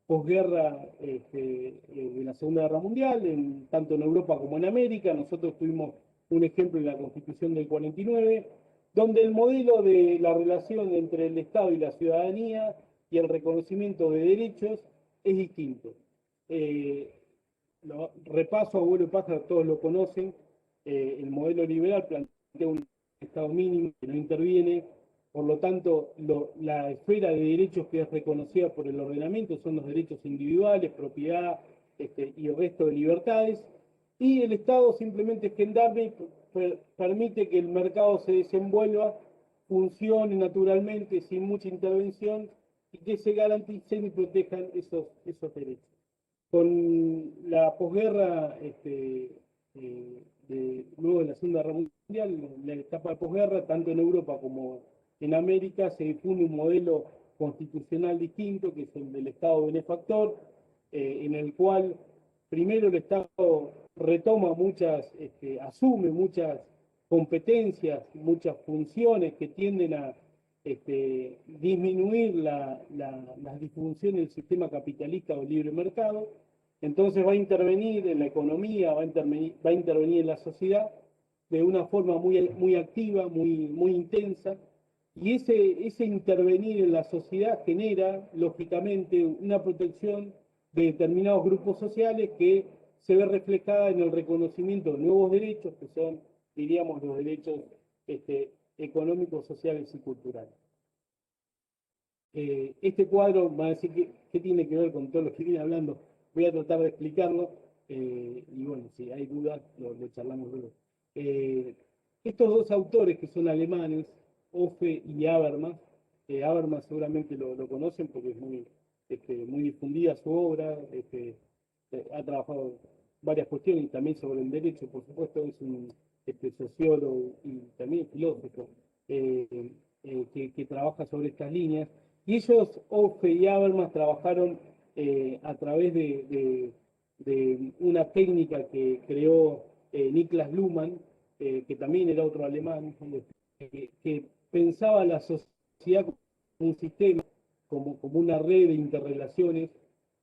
posguerra de la Segunda Guerra Mundial, tanto en Europa como en América. Nosotros tuvimos un ejemplo en la Constitución del 49, donde el modelo de la relación entre el Estado y la ciudadanía y el reconocimiento de derechos es distinto. Repaso, abuelo y pájaro, todos lo conocen. El modelo liberal plantea un Estado mínimo que no interviene. Por lo tanto, la esfera de derechos que es reconocida por el ordenamiento son los derechos individuales, propiedad y el resto de libertades. Y el Estado simplemente es gendarme y permite que el mercado se desenvuelva, funcione naturalmente, sin mucha intervención, y que se garanticen y protejan esos derechos. Con la posguerra, luego de la Segunda Guerra Mundial, la etapa de posguerra, tanto en Europa como en América, se difunde un modelo constitucional distinto, que es el del Estado benefactor, en el cual primero el Estado retoma muchas, asume muchas competencias, muchas funciones que tienden a disminuir las disfunciones del sistema capitalista o libre mercado. Entonces va a intervenir en la economía, va a intervenir en la sociedad de una forma muy activa, muy intensa, y ese intervenir en la sociedad genera, lógicamente, una protección de determinados grupos sociales que se ve reflejada en el reconocimiento de nuevos derechos, que son, diríamos, los derechos económicos, sociales y culturales. Este cuadro, va a decir qué tiene que ver con todo lo que viene hablando, voy a tratar de explicarlo, y bueno, si hay dudas, lo charlamos luego. Estos dos autores que son alemanes, Hoffe y Habermas, Habermas seguramente lo conocen porque es muy difundida su obra, ha trabajado varias cuestiones y también sobre el derecho, por supuesto, es un sociólogo y también filósofo que trabaja sobre estas líneas. Y ellos, Hoffe y Habermas, trabajaron a través de una técnica que creó Niklas Luhmann, que también era otro alemán, que pensaba la sociedad como un sistema, como una red de interrelaciones,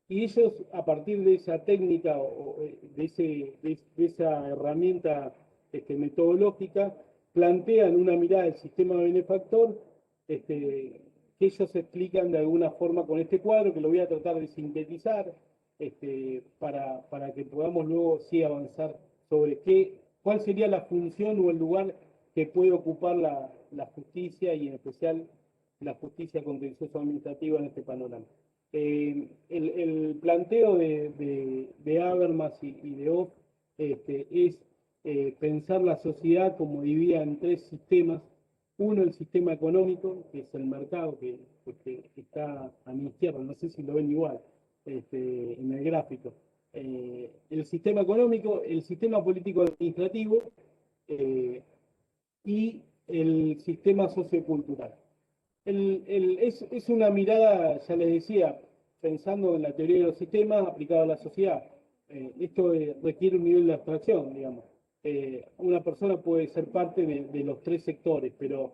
y ellos a partir de esa técnica o de esa herramienta metodológica plantean una mirada del sistema benefactor que ellos explican de alguna forma con este cuadro, que lo voy a tratar de sintetizar para que podamos luego sí avanzar sobre cuál sería la función o el lugar que puede ocupar la justicia y en especial la justicia contencioso administrativa en este panorama. El planteo de Habermas y de Hoff es pensar la sociedad como dividida en tres sistemas. Uno, el sistema económico, que es el mercado, que está a mi izquierda, no sé si lo ven igual, en el gráfico. El sistema económico, el sistema político administrativo y el sistema sociocultural. Es una mirada, ya les decía, pensando en la teoría de los sistemas aplicada a la sociedad. Esto requiere un nivel de abstracción, digamos. Una persona puede ser parte de los tres sectores, pero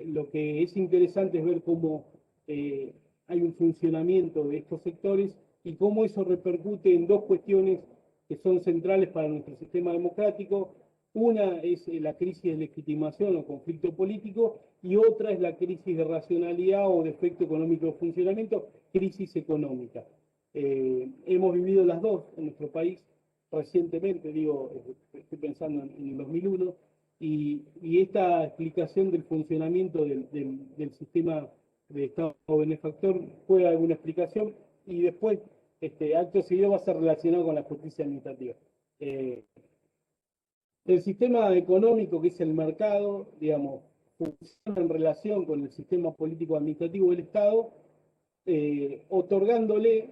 lo que es interesante es ver cómo hay un funcionamiento de estos sectores y cómo eso repercute en dos cuestiones que son centrales para nuestro sistema democrático. Una es la crisis de legitimación o conflicto político y otra es la crisis de racionalidad o de efecto económico de funcionamiento, crisis económica. Hemos vivido las dos en nuestro país recientemente, estoy pensando en el 2001, y esta explicación del funcionamiento del sistema de Estado benefactor fue alguna explicación y después, acto seguido, va a ser relacionado con la justicia administrativa. El sistema económico, que es el mercado, digamos, funciona en relación con el sistema político-administrativo del Estado, otorgándole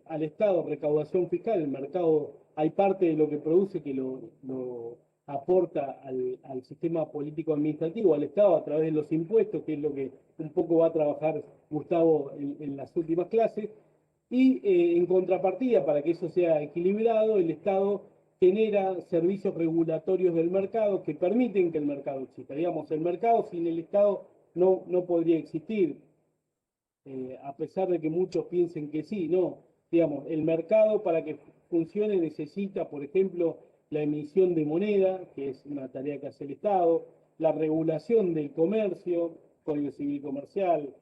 al Estado recaudación fiscal. El mercado, hay parte de lo que produce que lo aporta al sistema político-administrativo, al Estado, a través de los impuestos, que es lo que un poco va a trabajar Gustavo en las últimas clases. Y en contrapartida, para que eso sea equilibrado, el Estado genera servicios regulatorios del mercado que permiten que el mercado exista. Digamos, el mercado sin el Estado no podría existir, a pesar de que muchos piensen que sí, no. Digamos, el mercado para que funcione necesita, por ejemplo, la emisión de moneda, que es una tarea que hace el Estado, la regulación del comercio, Código Civil Comercial,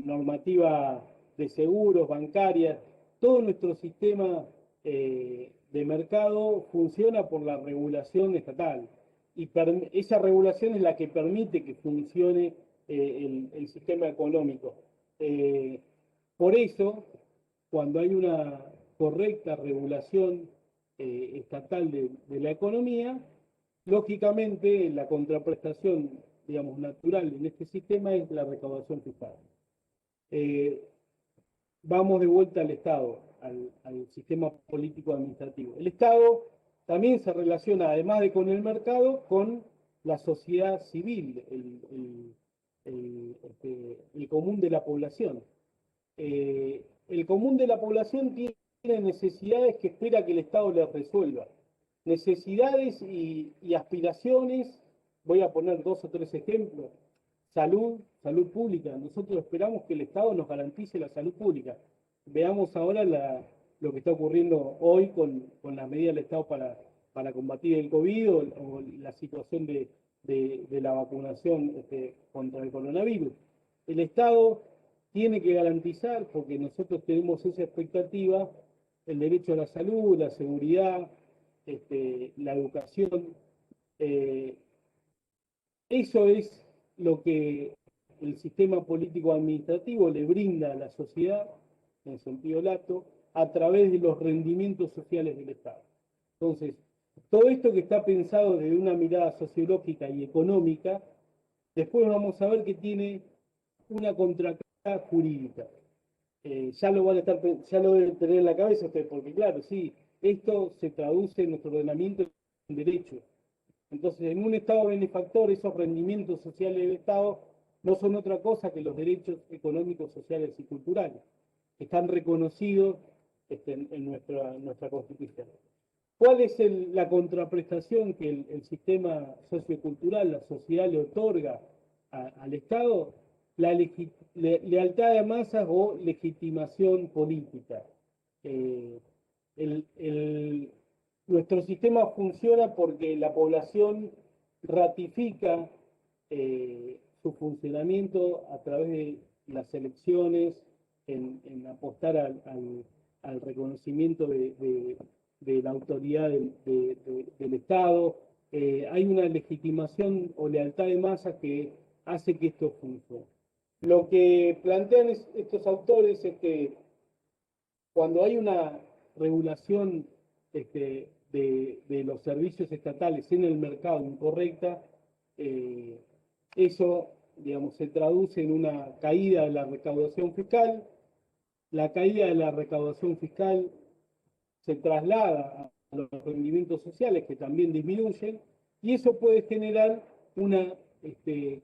normativa de seguros, bancarias, todo nuestro sistema de mercado funciona por la regulación estatal y esa regulación es la que permite que funcione el sistema económico. Por eso, cuando hay una correcta regulación estatal de la economía, lógicamente la contraprestación, digamos, natural en este sistema es la recaudación fiscal. Vamos de vuelta al Estado, al sistema político administrativo. El Estado también se relaciona, además de con el mercado, con la sociedad civil, el común de la población. El común de la población tiene necesidades que espera que el Estado les resuelva. Necesidades y aspiraciones, voy a poner 2 o 3 ejemplos. Salud pública. Nosotros esperamos que el Estado nos garantice la salud pública. Veamos ahora lo que está ocurriendo hoy con las medidas del Estado para combatir el COVID o la situación de la vacunación contra el coronavirus. El Estado tiene que garantizar, porque nosotros tenemos esa expectativa, el derecho a la salud, la seguridad, la educación. Eso es lo que el sistema político administrativo le brinda a la sociedad, en sentido lato, a través de los rendimientos sociales del Estado. Entonces, todo esto que está pensado desde una mirada sociológica y económica, después vamos a ver que tiene una contracara jurídica. Ya lo deben tener en la cabeza ustedes, porque claro, sí, esto se traduce en nuestro ordenamiento en derecho. Entonces, en un Estado benefactor, esos rendimientos sociales del Estado no son otra cosa que los derechos económicos, sociales y culturales, que están reconocidos en nuestra Constitución. ¿Cuál es la contraprestación que el sistema sociocultural, la sociedad le otorga al Estado? La lealtad de masas o legitimación política. Nuestro sistema funciona porque la población ratifica su funcionamiento a través de las elecciones, en apostar al reconocimiento de la autoridad del Estado. Hay una legitimación o lealtad de masas que hace que esto funcione. Lo que plantean estos autores es que cuando hay una regulación de los servicios estatales en el mercado incorrecta, eso, digamos, se traduce en una caída de la recaudación fiscal. La caída de la recaudación fiscal se traslada a los rendimientos sociales, que también disminuyen, y eso puede generar una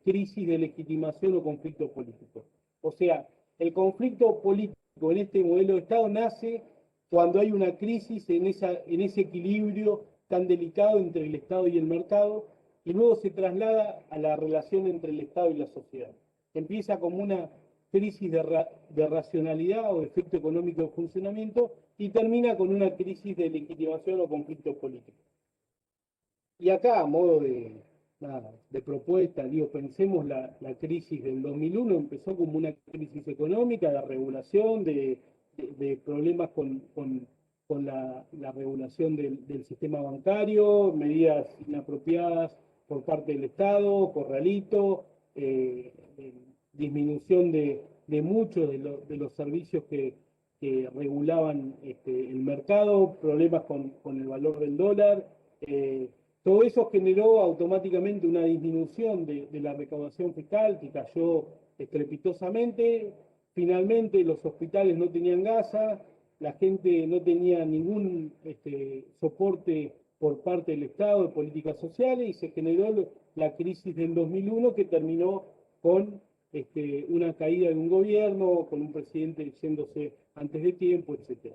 crisis de legitimación o conflicto político. O sea, el conflicto político en este modelo de Estado nace cuando hay una crisis en ese equilibrio tan delicado entre el Estado y el mercado, y luego se traslada a la relación entre el Estado y la sociedad. Empieza como una crisis de racionalidad o efecto económico de funcionamiento y termina con una crisis de legitimación o conflicto político. Y acá, a modo de propuesta, pensemos la crisis del 2001, empezó como una crisis económica, de regulación, de problemas con la regulación del sistema bancario, medidas inapropiadas por parte del Estado, corralito, disminución de muchos de los servicios que regulaban el mercado, problemas con el valor del dólar. Todo eso generó automáticamente una disminución de la recaudación fiscal que cayó estrepitosamente. Finalmente los hospitales no tenían gasa, la gente no tenía ningún soporte por parte del Estado de políticas sociales y se generó la crisis del 2001 que terminó con una caída de un gobierno, con un presidente yéndose antes de tiempo, etc.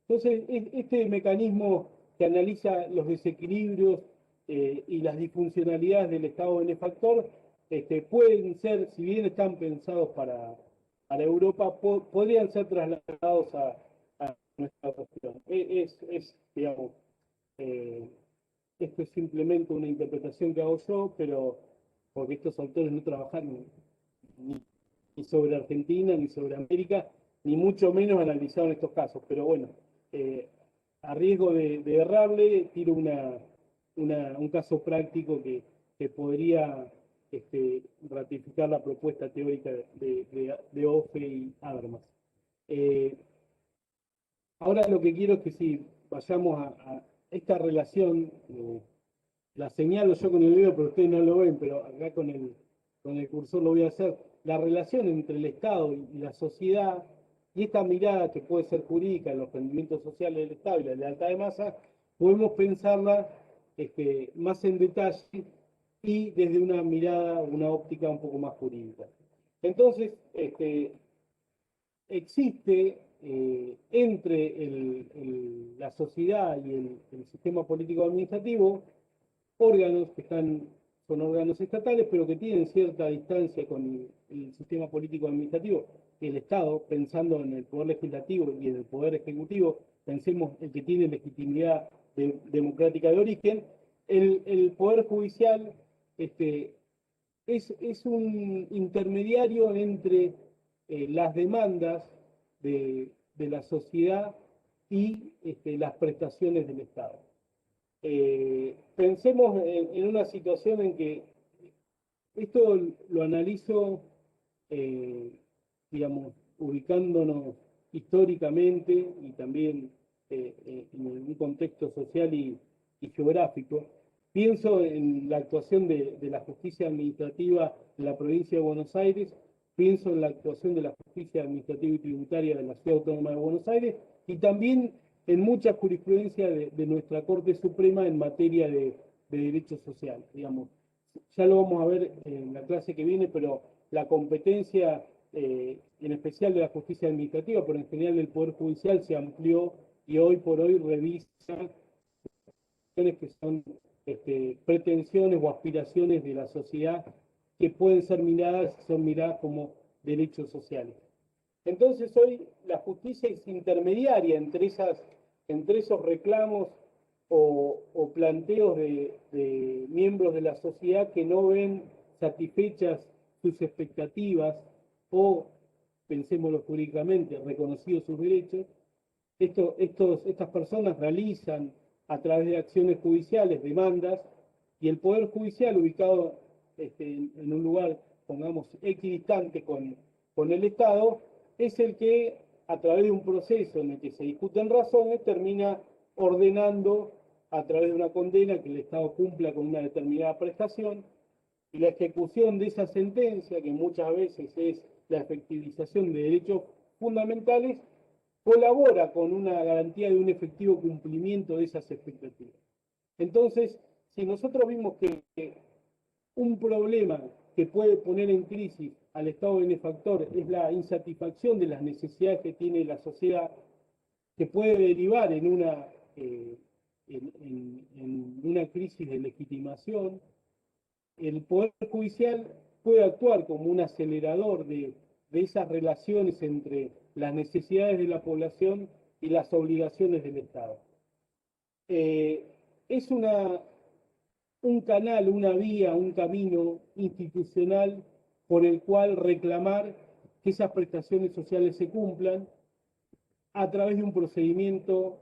Entonces, este mecanismo que analiza los desequilibrios y las disfuncionalidades del Estado benefactor pueden ser, si bien están pensados para Europa, podrían ser trasladados a nuestra región. Digamos, esto es simplemente una interpretación que hago yo, pero porque estos autores no trabajaron ni sobre Argentina, ni sobre América, ni mucho menos analizaron estos casos. Pero bueno, a riesgo de errarle, tiro un caso práctico que podría ratificar la propuesta teórica de Offe y Habermas. Ahora lo que quiero es que si vayamos a esta relación, la señalo yo con el dedo, pero ustedes no lo ven, pero acá con el cursor lo voy a hacer, la relación entre el Estado y la sociedad, y esta mirada que puede ser jurídica en los rendimientos sociales del Estado y la lealtad de masa, podemos pensarla más en detalle y desde una mirada, una óptica un poco más jurídica. Entonces, existe entre la sociedad y el sistema político administrativo órganos que son órganos estatales, pero que tienen cierta distancia con el sistema político administrativo. El Estado, pensando en el poder legislativo y en el poder ejecutivo, pensemos el que tiene legitimidad democrática de origen, el poder judicial es un intermediario entre las demandas de la sociedad y las prestaciones del Estado. Pensemos en una situación en que esto lo analizo, digamos, ubicándonos históricamente y también en un contexto social y geográfico. Pienso en la actuación de la justicia administrativa de la provincia de Buenos Aires, pienso en la actuación de la justicia administrativa y tributaria de la Ciudad Autónoma de Buenos Aires y también en mucha jurisprudencia de nuestra Corte Suprema en materia de derechos sociales, digamos. Ya lo vamos a ver en la clase que viene, pero la competencia, en especial de la justicia administrativa, pero en general del Poder Judicial, se amplió y hoy por hoy revisa que son pretensiones o aspiraciones de la sociedad que pueden ser son miradas como derechos sociales. Entonces hoy la justicia es intermediaria entre esos reclamos o planteos de miembros de la sociedad que no ven satisfechas sus expectativas o, pensémoslo jurídicamente, reconocidos sus derechos. Estas personas realizan a través de acciones judiciales demandas y el Poder Judicial, ubicado en un lugar, pongamos, equidistante con el Estado, es el que, a través de un proceso en el que se discuten razones, termina ordenando a través de una condena que el Estado cumpla con una determinada prestación, y la ejecución de esa sentencia, que muchas veces es la efectivización de derechos fundamentales, colabora con una garantía de un efectivo cumplimiento de esas expectativas. Entonces, si nosotros vimos que un problema que puede poner en crisis al Estado benefactor es la insatisfacción de las necesidades que tiene la sociedad, que puede derivar en una crisis de legitimación, el Poder Judicial puede actuar como un acelerador de esas relaciones entre las necesidades de la población y las obligaciones del Estado. Es un canal, una vía, un camino institucional por el cual reclamar que esas prestaciones sociales se cumplan a través de un procedimiento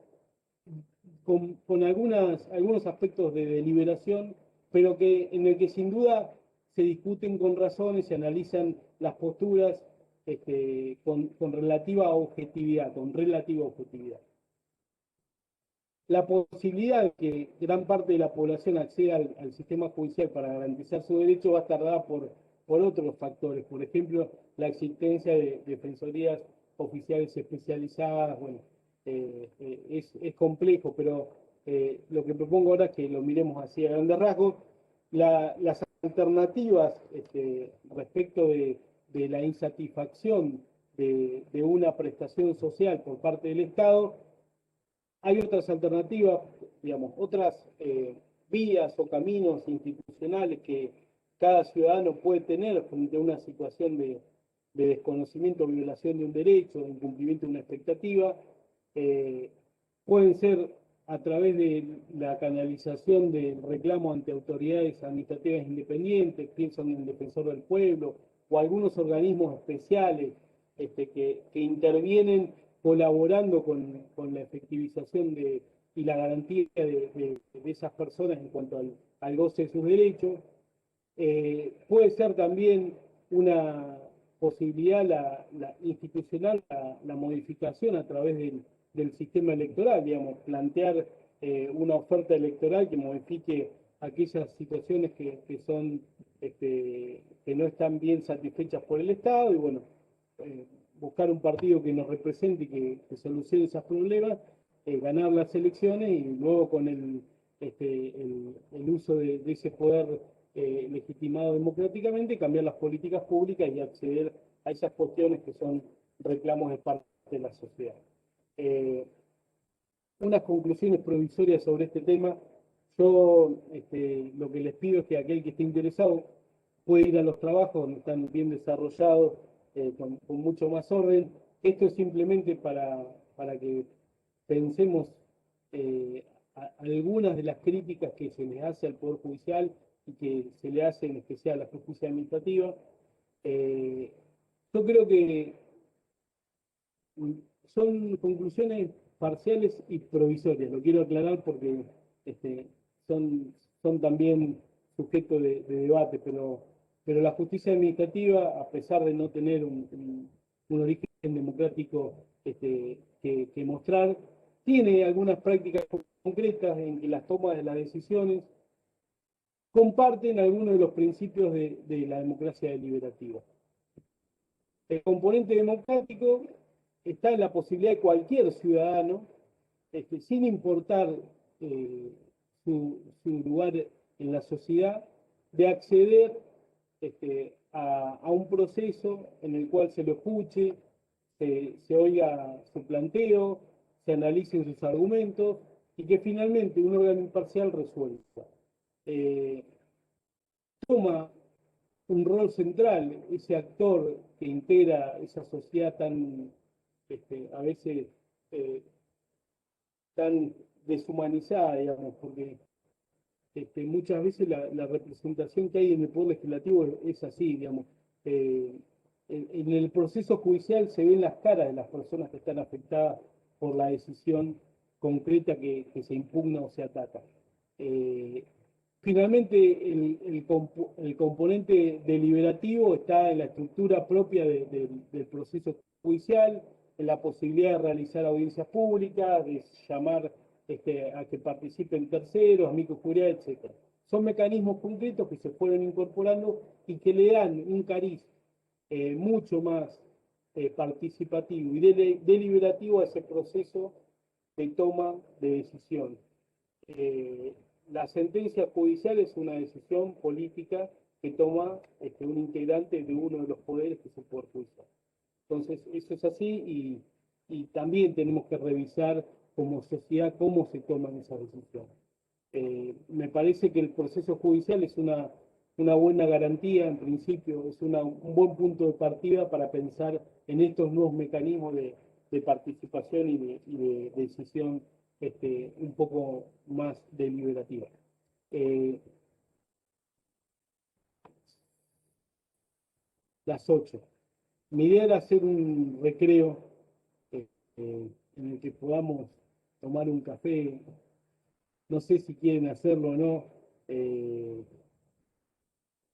con algunos aspectos de deliberación, pero en el que sin duda se discuten con razones, se analizan las posturas con relativa objetividad. La posibilidad de que gran parte de la población acceda al sistema judicial para garantizar su derecho va a estar dada por otros factores, por ejemplo, la existencia de defensorías oficiales especializadas. Bueno, es complejo, pero lo que propongo ahora es que lo miremos así a grandes rasgos. Las alternativas respecto de la insatisfacción de una prestación social por parte del Estado, hay otras alternativas, digamos, otras vías o caminos institucionales que cada ciudadano puede tener frente a una situación de desconocimiento o violación de un derecho, de incumplimiento de una expectativa. Pueden ser a través de la canalización del reclamo ante autoridades administrativas independientes, pienso en el Defensor del Pueblo, o algunos organismos especiales que intervienen colaborando con la efectivización y la garantía de esas personas en cuanto al goce de sus derechos. Puede ser también una posibilidad la institucional, la modificación a través del sistema electoral, digamos, plantear una oferta electoral que modifique aquellas situaciones que no están bien satisfechas por el Estado, y bueno, buscar un partido que nos represente y que solucione esos problemas, ganar las elecciones y luego con el uso de ese poder legitimado democráticamente, cambiar las políticas públicas y acceder a esas cuestiones que son reclamos esparcidos de la sociedad. Eh, unas conclusiones provisorias sobre este tema. Yo lo que les pido es que aquel que esté interesado puede ir a los trabajos donde están bien desarrollados, con mucho más orden. Esto es simplemente para que pensemos algunas de las críticas que se le hace al Poder Judicial y que se le hace en especial a la justicia administrativa. Yo creo que son conclusiones parciales y provisorias, lo quiero aclarar porque este, son, son también sujeto de debate, pero la justicia administrativa, a pesar de no tener un origen democrático que mostrar, tiene algunas prácticas concretas en que las tomas de las decisiones comparten algunos de los principios de la democracia deliberativa. El componente democrático está en la posibilidad de cualquier ciudadano, sin importar su lugar en la sociedad, de acceder a un proceso en el cual se lo escuche, se oiga su planteo, se analicen sus argumentos y que finalmente un órgano imparcial resuelva. Eh, toma un rol central, ese actor que integra esa sociedad tan, a veces, eh, tan deshumanizada, digamos, porque muchas veces la representación que hay en el Poder Legislativo es así, digamos. Eh, en el proceso judicial se ven las caras de las personas que están afectadas por la decisión concreta que se impugna o se ataca. Eh, Finalmente, el componente deliberativo está en la estructura propia del proceso judicial, en la posibilidad de realizar audiencias públicas, de llamar a que participen terceros, amigos jurados, etc. Son mecanismos concretos que se fueron incorporando y que le dan un cariz mucho más participativo y deliberativo a ese proceso de toma de decisión. Eh, la sentencia judicial es una decisión política que toma un integrante de uno de los poderes, que es el Poder Judicial. Entonces, eso es así y también tenemos que revisar como sociedad cómo se toman esas decisiones. Me parece que el proceso judicial es una buena garantía, en principio, es un buen punto de partida para pensar en estos nuevos mecanismos de participación y de decisión un poco más deliberativa. Las 8. Mi idea era hacer un recreo en el que podamos tomar un café. No sé si quieren hacerlo o no.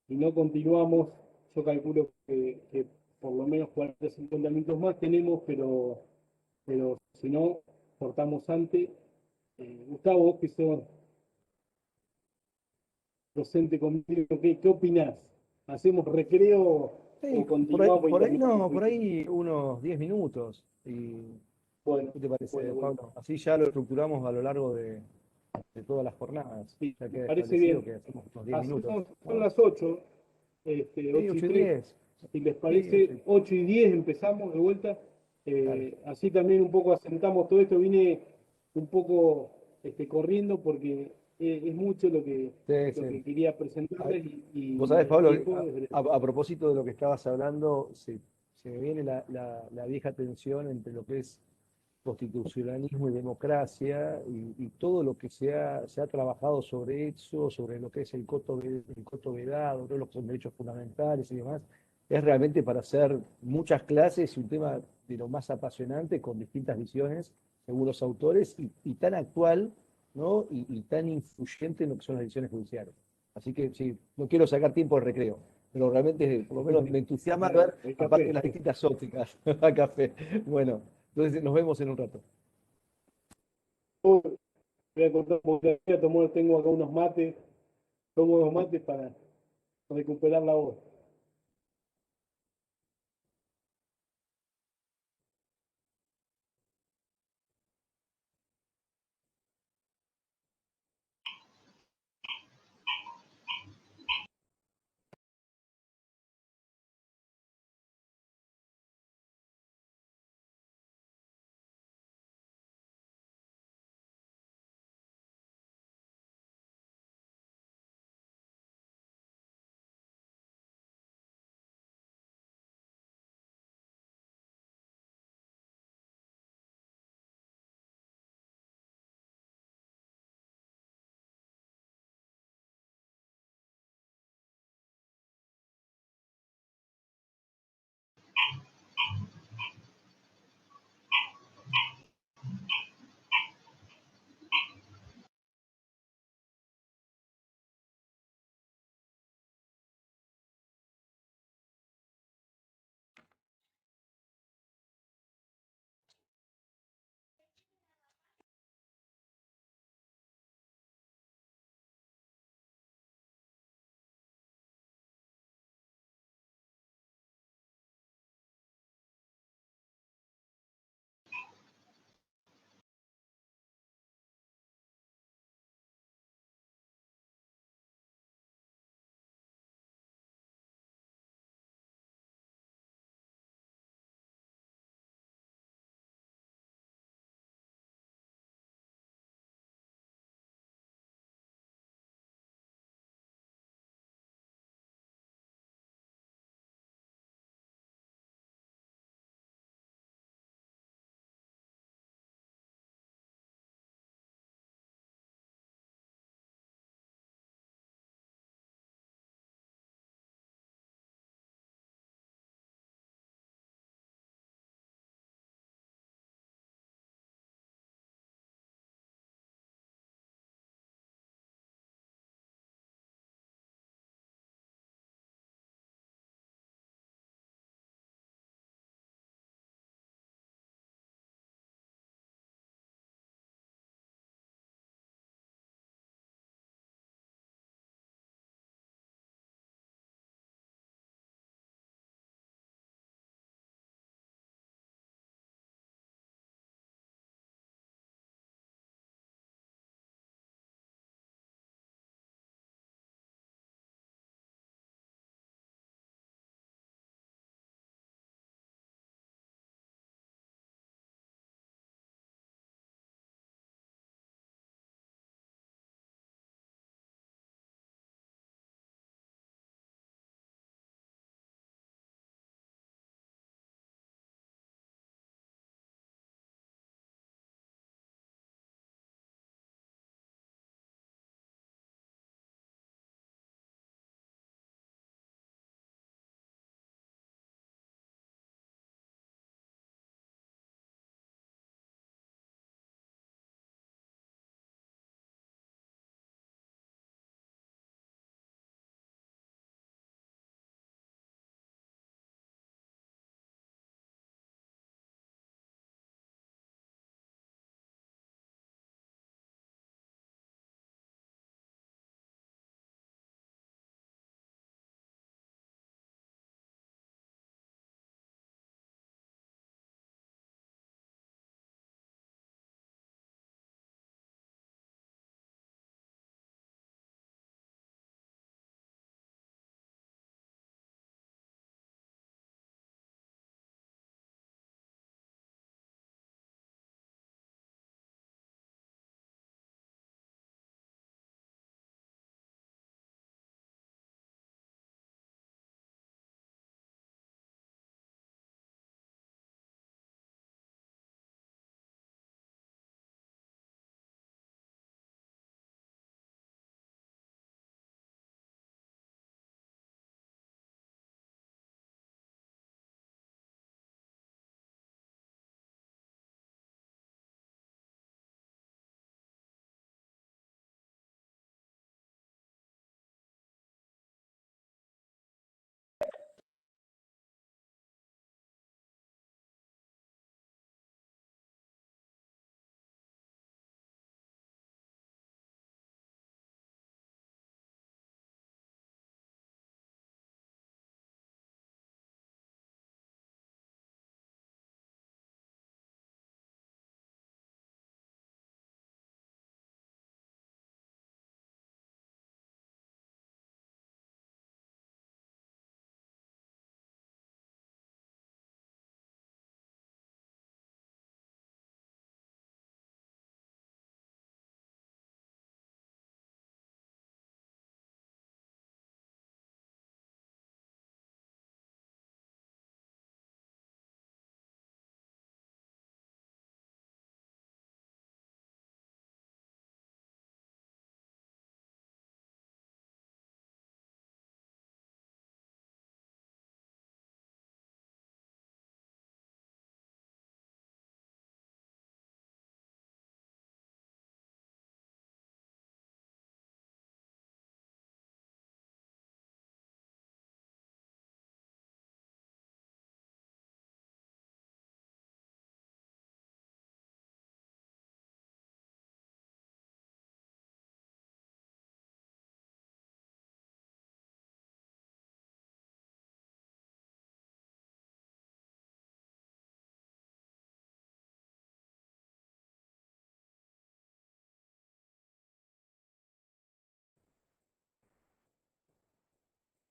Si no continuamos, yo calculo que por lo menos 40 o 50 minutos más tenemos, pero si no, cortamos antes. Gustavo, vos que sos docente conmigo, ¿qué opinás? ¿Hacemos recreo Sí, o continuamos y por ahí terminamos? no, por ahí unos 10 minutos. Bueno, ¿Qué te parece, bueno. Pablo? Así ya lo estructuramos a lo largo de todas las jornadas. Sí, Ya me queda parece establecido bien. que hacemos unos 10 minutos, Hacemos, son ¿no? las 8, Sí, 8 y 8 y 3. 10. Si les Sí, parece, 8 y 10 empezamos de vuelta. dale. Así también un poco asentamos todo esto. Vine un poco corriendo porque es mucho Sí, lo sí. que quería presentarles Vos sabés, y el Pablo, tiempo es breve. a propósito de lo que estabas hablando, se me viene la vieja tensión entre lo que es constitucionalismo y democracia y todo lo que se ha trabajado sobre eso, sobre lo que es el coto vedado, todos los derechos fundamentales y demás, es realmente para hacer muchas clases y un tema de lo más apasionante con distintas visiones, según los autores, y tan actual, ¿no? Y tan influyente en lo que son las decisiones judiciales. Así que sí, no quiero sacar tiempo de recreo, pero realmente por lo menos me entusiasma ver, El aparte de café. las distintas ópticas, a café. Bueno, entonces nos vemos en un rato. Voy a contar, voy a tomar, tengo acá unos mates, tomo unos mates para recuperar la voz.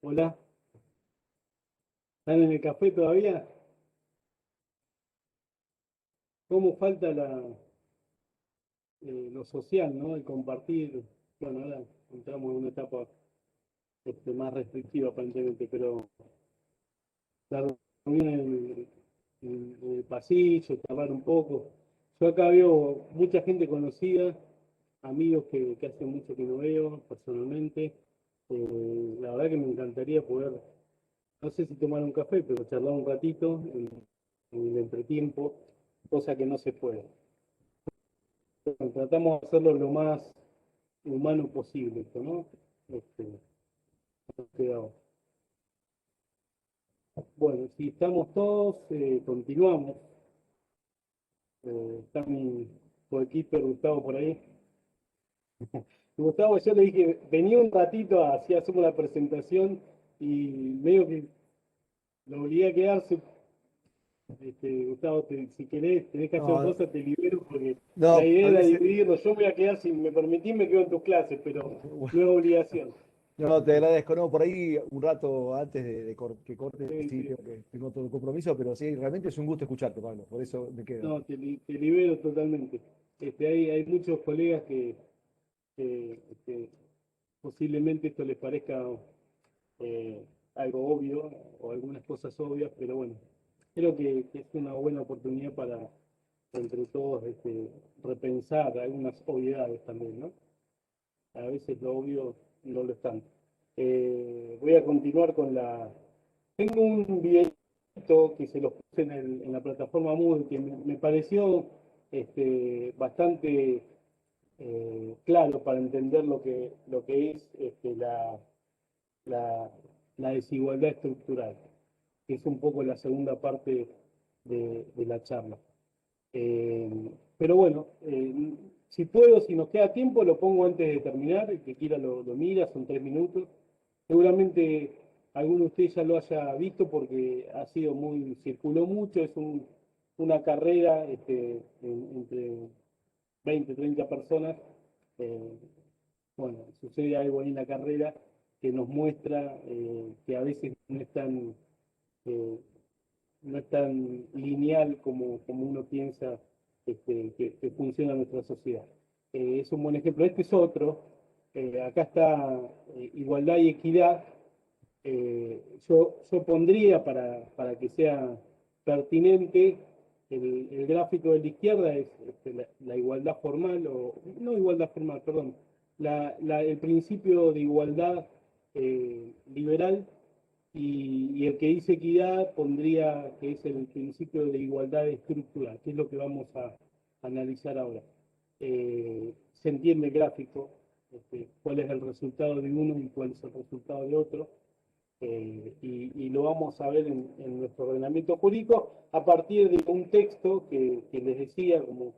Hola, ¿están en el café todavía? ¿Cómo falta lo social, ¿no? El compartir. Bueno, ahora entramos en una etapa más restrictiva aparentemente, pero la reunión en el pasillo, charlar un poco. Yo acá veo mucha gente conocida, amigos que hace mucho que no veo personalmente. La verdad que me encantaría poder, no sé si tomar un café, pero charlar un ratito en el entretiempo, cosa que no se puede. Bueno, tratamos de hacerlo lo más humano posible, esto, ¿no? Quedado. Bueno, si estamos todos, continuamos. Está mi coequiper Gustavo por ahí. Gustavo, yo le dije, venía un ratito, así hacemos la presentación y medio que lo obligué a quedarse. Gustavo, si querés, tenés que hacer No, cosas, te libero porque la no, idea a era veces, dividirlo. Yo me voy a quedar, si me permitís, me quedo en tus clases, pero no es obligación. no, te agradezco. No, por ahí un rato antes que corte, Sí, sí, sí. tengo otro compromiso, pero sí, realmente es un gusto escucharte, Pablo. Por eso me quedo. No, te libero totalmente. Hay muchos colegas que posiblemente esto les parezca eh, algo obvio o algunas cosas obvias, pero bueno, creo que es una buena oportunidad para entre todos repensar algunas obviedades también, ¿no? A veces lo obvio no lo es tanto. Voy a continuar con la... Tengo un videito que se los puse en la plataforma Moodle que me pareció bastante claro para entender lo que es la, la desigualdad estructural, que es un poco la segunda parte de la charla. Pero bueno, si puedo, si nos queda tiempo, lo pongo antes de terminar. El que quiera lo mira, son 3 minutos. Seguramente alguno de ustedes ya lo haya visto porque ha sido circuló mucho, es una carrera entre 20, 30 personas. Eh, bueno, sucede algo ahí en la carrera que nos muestra que a veces eh, no es tan lineal como uno piensa que funciona nuestra sociedad. Es un buen ejemplo. Este es otro. Acá está igualdad y equidad. Yo pondría para que sea pertinente el gráfico de la izquierda es la igualdad formal, o no igualdad formal, perdón, el principio de igualdad liberal y el que dice equidad pondría que es el principio de igualdad estructural, que es lo que vamos a analizar ahora. Se entiende el gráfico, cuál es el resultado de uno y cuál es el resultado de otro, y lo vamos a ver en nuestro ordenamiento jurídico a partir de un texto que les decía, como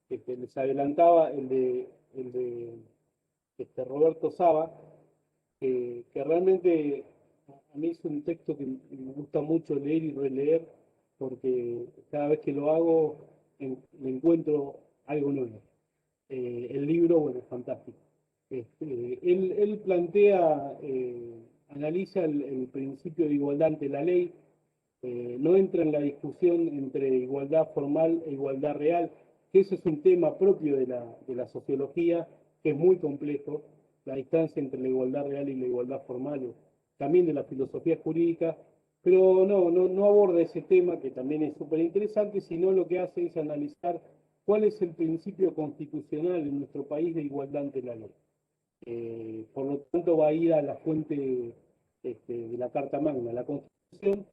les adelantaba, el de Roberto Saba, que realmente a mí es un texto que me gusta mucho leer y releer porque cada vez que lo hago me encuentro algo nuevo. El libro, bueno, es fantástico. Él plantea, analiza el principio de igualdad ante la ley, no entra en la discusión entre igualdad formal e igualdad real, que eso es un tema propio de la sociología, que es muy complejo, la distancia entre la igualdad real y la igualdad formal, también de la filosofía jurídica, pero no aborda ese tema, que también es súper interesante, sino lo que hace es analizar cuál es el principio constitucional en nuestro país de igualdad ante la ley. Por lo tanto, va a ir a la fuente de la Carta Magna, la Constitución,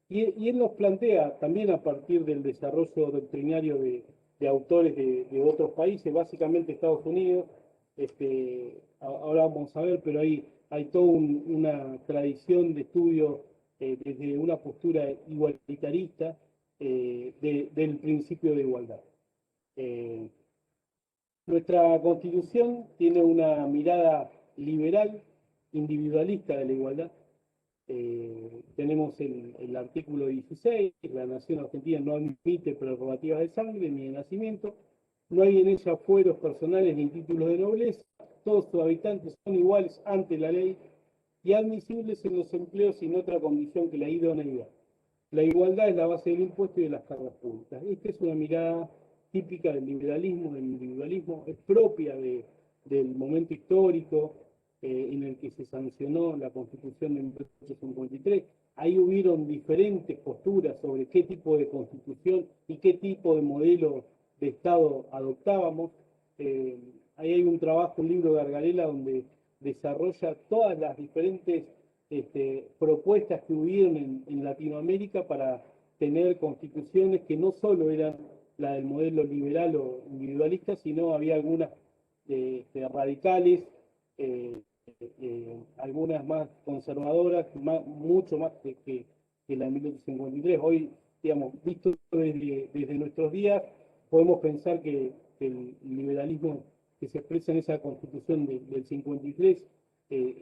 y él nos plantea también a partir del desarrollo doctrinario de autores de otros países, básicamente Estados Unidos, ahora vamos a ver, pero hay toda una tradición de estudio desde una postura igualitarista del principio de igualdad. Eh, Nuestra Constitución tiene una mirada liberal, individualista de la igualdad. Tenemos el artículo 16, la nación argentina no admite prerrogativas de sangre ni de nacimiento, no hay en ella fueros personales ni títulos de nobleza, todos sus habitantes son iguales ante la ley y admisibles en los empleos sin otra condición que la idoneidad. La igualdad es la base del impuesto y de las cargas públicas. Esta es una mirada típica del liberalismo, del individualismo, es propia del momento histórico en el que se sancionó la Constitución de 1853. Ahí hubieron diferentes posturas sobre qué tipo de constitución y qué tipo de modelo de Estado adoptábamos. Ahí hay un trabajo, un libro de Gargarella, donde desarrolla todas las diferentes propuestas que hubieron en Latinoamérica para tener constituciones que no solo eran la del modelo liberal o individualista, sino había algunas radicales, algunas más conservadoras, mucho más que la de 1853. Hoy, digamos, visto desde nuestros días, podemos pensar que el liberalismo que se expresa en esa constitución del 53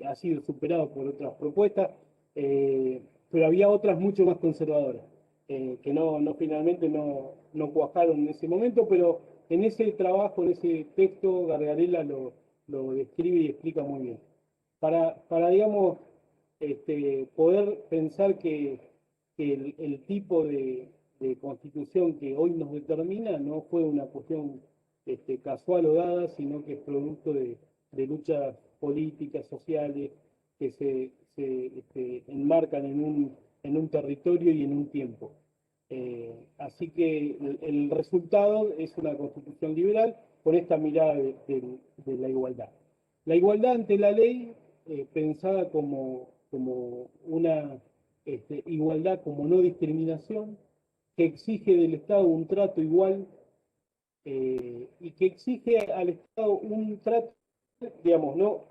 ha sido superado por otras propuestas, pero había otras mucho más conservadoras, que finalmente no cuajaron en ese momento, pero en ese trabajo, en ese texto, Gargarella lo describe y explica muy bien. Para digamos, poder pensar que el tipo de constitución que hoy nos determina no fue una cuestión casual o dada, sino que es producto de luchas políticas, sociales, que se enmarcan en un territorio y en un tiempo. Así que el resultado es una constitución liberal con esta mirada de la igualdad. La igualdad ante la ley, pensada como una igualdad como no discriminación, que exige del Estado un trato igual y que exige al Estado un trato, digamos, no,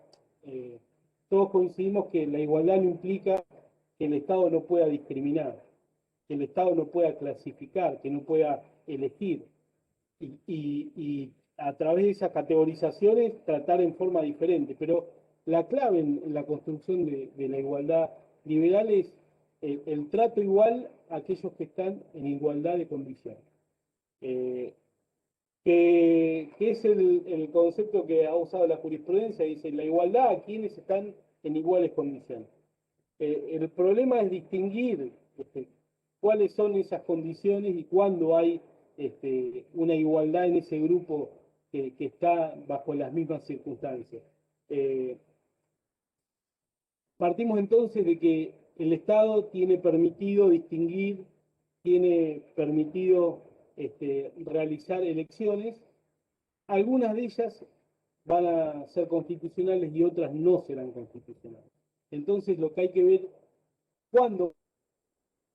todos coincidimos que la igualdad no implica que el Estado no pueda discriminar, que el Estado no pueda clasificar, que no pueda elegir, y a través de esas categorizaciones tratar en forma diferente. Pero la clave en la construcción de la igualdad liberal es el trato igual a aquellos que están en igualdad de condiciones. Que es el concepto que ha usado la jurisprudencia, dice la igualdad a quienes están en iguales condiciones. El problema es distinguir cuáles son esas condiciones y cuándo hay una igualdad en ese grupo que está bajo las mismas circunstancias. Partimos entonces de que el Estado tiene permitido distinguir, tiene permitido realizar elecciones. Algunas de ellas van a ser constitucionales y otras no serán constitucionales. Entonces lo que hay que ver cuándo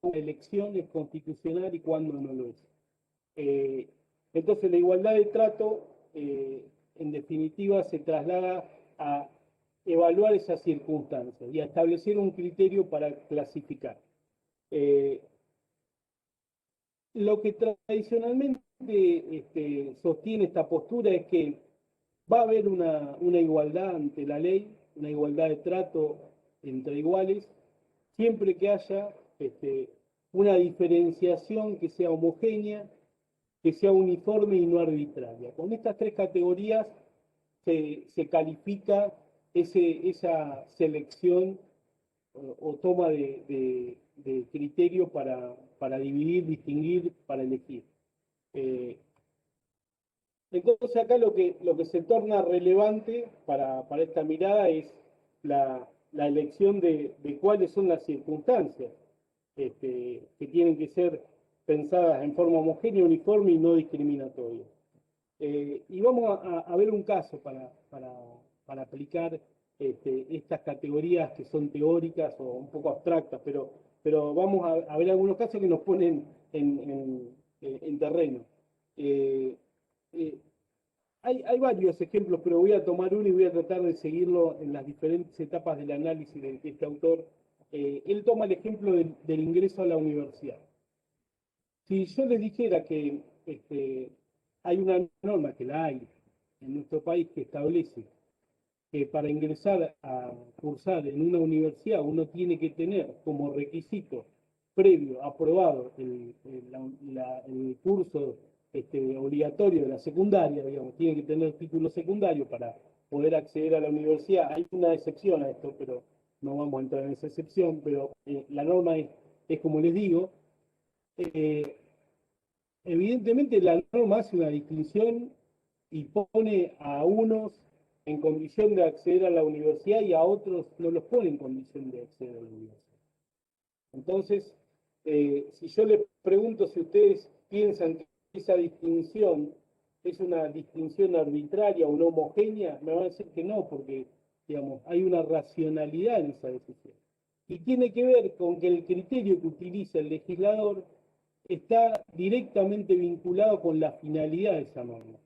una elección es constitucional y cuándo no lo es. Entonces la igualdad de trato, en definitiva, se traslada a evaluar esas circunstancias y a establecer un criterio para clasificar. Lo que tradicionalmente sostiene esta postura es que va a haber una igualdad ante la ley, una igualdad de trato entre iguales, siempre que haya una diferenciación que sea homogénea, que sea uniforme y no arbitraria. Con estas tres categorías se califica esa selección o toma de criterio para dividir, distinguir, para elegir. Entonces acá lo que se torna relevante para esta mirada es la elección de cuáles son las circunstancias que tienen que ser pensadas en forma homogénea, uniforme y no discriminatoria. Y vamos a ver un caso para aplicar estas categorías que son teóricas o un poco abstractas, pero vamos a ver algunos casos que nos ponen en terreno. Hay varios ejemplos, pero voy a tomar uno y voy a tratar de seguirlo en las diferentes etapas del análisis de este autor. Él toma el ejemplo del ingreso a la universidad. Si yo les dijera que hay una norma, que la hay en nuestro país, que establece que para ingresar a cursar en una universidad uno tiene que tener como requisito previo aprobado el curso obligatorio de la secundaria, digamos, tiene que tener título secundario para poder acceder a la universidad. Hay una excepción a esto, pero no vamos a entrar en esa excepción, pero la norma es como les digo. eh, Evidentemente la norma hace una distinción y pone a unos en condición de acceder a la universidad y a otros no los pone en condición de acceder a la universidad. Entonces, si yo les pregunto si ustedes piensan que esa distinción es una distinción arbitraria o no homogénea, me van a decir que no, porque digamos, hay una racionalidad en esa decisión. Y tiene que ver con que el criterio que utiliza el legislador está directamente vinculado con la finalidad de esa norma.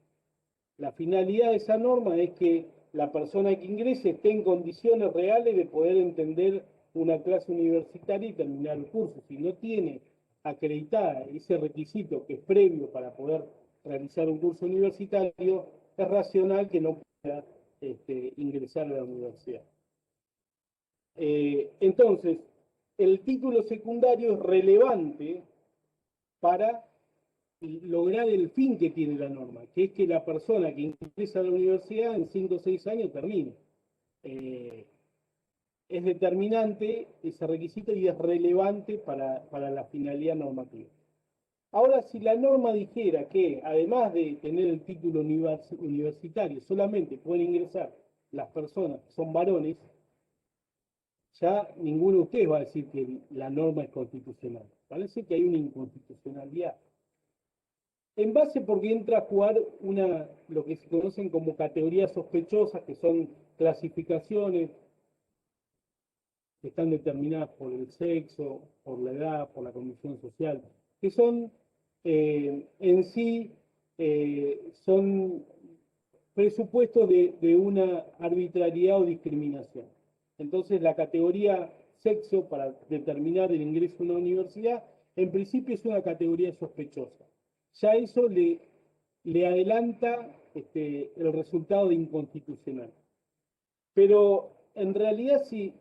La finalidad de esa norma es que la persona que ingrese esté en condiciones reales de poder entender una clase universitaria y terminar el curso. Si no tiene acreditada ese requisito que es previo para poder realizar un curso universitario, es racional que no pueda ingresar a la universidad. Entonces, el título secundario es relevante para lograr el fin que tiene la norma, que es que la persona que ingresa a la universidad en 5 o 6 años termine. Es determinante ese requisito y es relevante para la finalidad normativa. Ahora, si la norma dijera que, además de tener el título universitario, solamente pueden ingresar las personas que son varones, ya ninguno de ustedes va a decir que la norma es constitucional. Parece que hay una inconstitucionalidad. En base porque entra a jugar lo que se conocen como categorías sospechosas, que son clasificaciones que están determinadas por el sexo, por la edad, por la condición social, que son en sí son presupuestos de una arbitrariedad o discriminación. Entonces, la categoría sexo para determinar el ingreso a una universidad, en principio es una categoría sospechosa. Ya eso le adelanta el resultado de inconstitucional. Pero en realidad si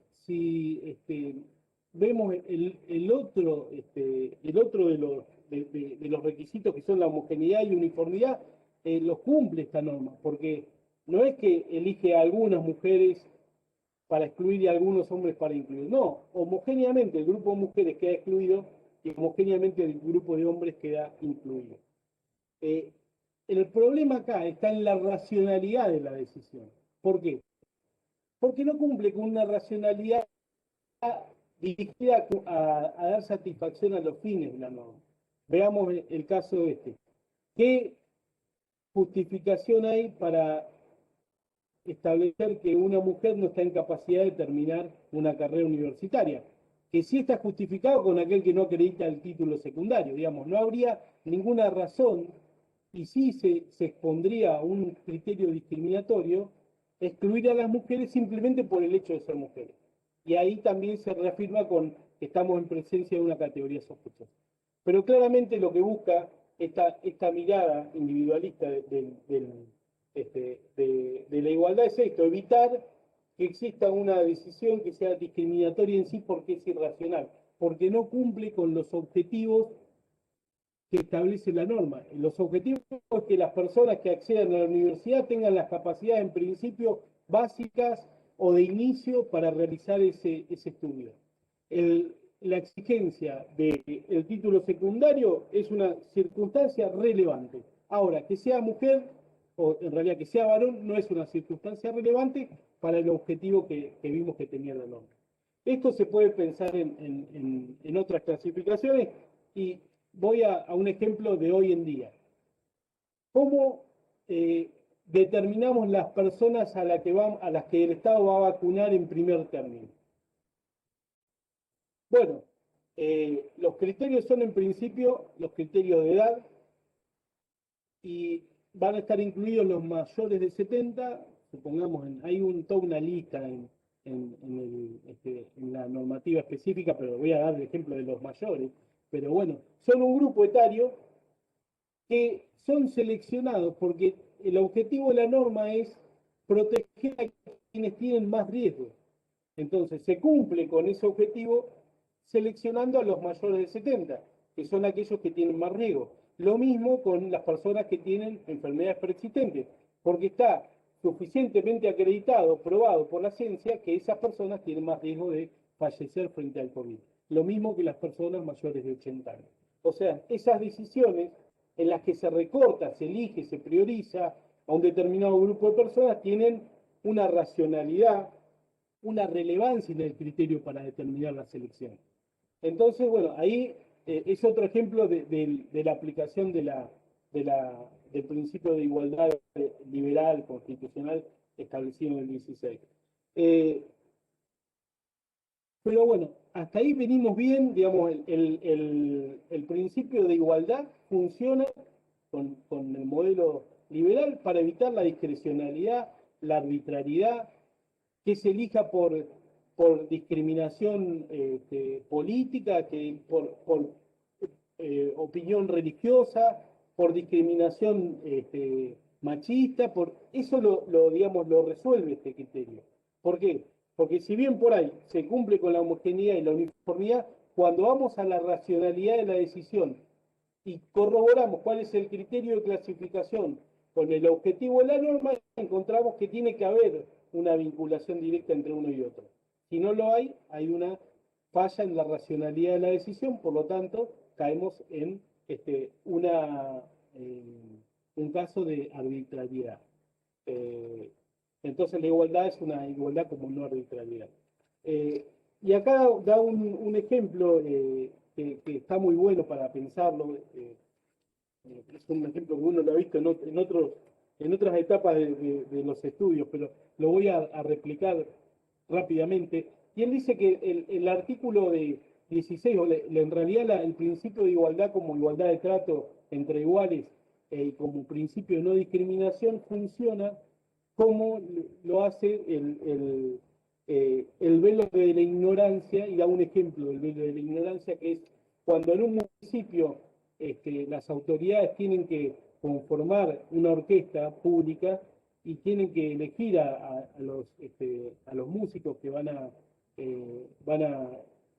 vemos el otro de los requisitos que son la homogeneidad y uniformidad, los cumple esta norma, porque no es que elige a algunas mujeres para excluir y a algunos hombres para incluir. No, homogéneamente el grupo de mujeres queda excluido y homogéneamente el grupo de hombres queda incluido. El problema acá está en la racionalidad de la decisión. ¿Por qué? Porque no cumple con una racionalidad dirigida a dar satisfacción a los fines de la norma. Veamos el caso este. ¿Qué justificación hay para establecer que una mujer no está en capacidad de terminar una carrera universitaria? Que sí está justificado con aquel que no acredita el título secundario, digamos, no habría ninguna razón y sí se expondría a un criterio discriminatorio excluir a las mujeres simplemente por el hecho de ser mujeres. Y ahí también se reafirma con que estamos en presencia de una categoría sospechosa. Pero claramente lo que busca esta mirada individualista de la igualdad es esto, evitar que exista una decisión que sea discriminatoria en sí porque es irracional, porque no cumple con los objetivos que establece la norma. Los objetivos es que las personas que accedan a la universidad tengan las capacidades en principio básicas o de inicio para realizar ese estudio. La exigencia del título secundario es una circunstancia relevante. Ahora, que sea mujer, o en realidad que sea varón, no es una circunstancia relevante para el objetivo que vimos que tenía la norma. Esto se puede pensar en otras clasificaciones y voy a un ejemplo de hoy en día. ¿Cómo determinamos las personas a las que el Estado va a vacunar en primer término? Bueno, los criterios son en principio los criterios de edad y van a estar incluidos los mayores de 70, supongamos, hay toda una lista en la normativa específica, pero voy a dar el ejemplo de los mayores. Pero bueno, son un grupo etario que son seleccionados porque el objetivo de la norma es proteger a quienes tienen más riesgo. Entonces, se cumple con ese objetivo seleccionando a los mayores de 70, que son aquellos que tienen más riesgo. Lo mismo con las personas que tienen enfermedades preexistentes, porque está suficientemente acreditado, probado por la ciencia, que esas personas tienen más riesgo de fallecer frente al COVID. Lo mismo que las personas mayores de 80 años. O sea, esas decisiones en las que se recorta, se elige, se prioriza a un determinado grupo de personas tienen una racionalidad, una relevancia en el criterio para determinar la selección. Entonces, bueno, ahí es otro ejemplo de la aplicación del principio de igualdad liberal constitucional establecido en el 16. Pero bueno, hasta ahí venimos bien, digamos, el principio de igualdad funciona con el modelo liberal para evitar la discrecionalidad, la arbitrariedad, que se elija por discriminación política, por opinión religiosa, por discriminación machista, eso digamos, lo resuelve este criterio. ¿Por qué? Porque si bien por ahí se cumple con la homogeneidad y la uniformidad, cuando vamos a la racionalidad de la decisión y corroboramos cuál es el criterio de clasificación con el objetivo de la norma, encontramos que tiene que haber una vinculación directa entre uno y otro. Si no lo hay, hay una falla en la racionalidad de la decisión, por lo tanto, caemos en un caso de arbitrariedad. Entonces la igualdad es una igualdad como no arbitrariedad. Y acá da un ejemplo que está muy bueno para pensarlo. Es un ejemplo que uno lo ha visto en otras etapas de los estudios, pero lo voy a replicar rápidamente. Y él dice que el artículo de 16, en realidad el principio de igualdad como igualdad de trato entre iguales y como principio de no discriminación funciona como lo hace el velo de la ignorancia, y da un ejemplo del velo de la ignorancia, que es cuando en un municipio las autoridades tienen que conformar una orquesta pública y tienen que elegir a los músicos que van a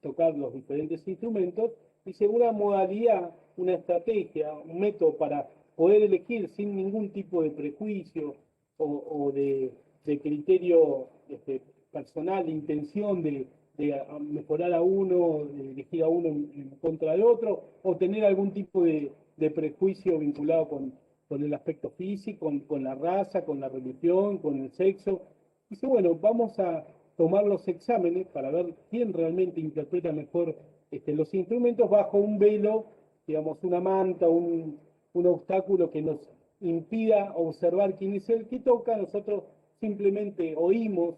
tocar los diferentes instrumentos, y según una modalidad, una estrategia, un método para poder elegir sin ningún tipo de prejuicio o de criterio personal, de intención de mejorar a uno, de elegir a uno en contra de otro, o tener algún tipo de prejuicio vinculado con el aspecto físico, con la raza, con la religión, con el sexo. Dice, bueno, vamos a tomar los exámenes para ver quién realmente interpreta mejor los instrumentos bajo un velo, digamos, una manta, un obstáculo que nos impida observar quién es el que toca. Nosotros simplemente oímos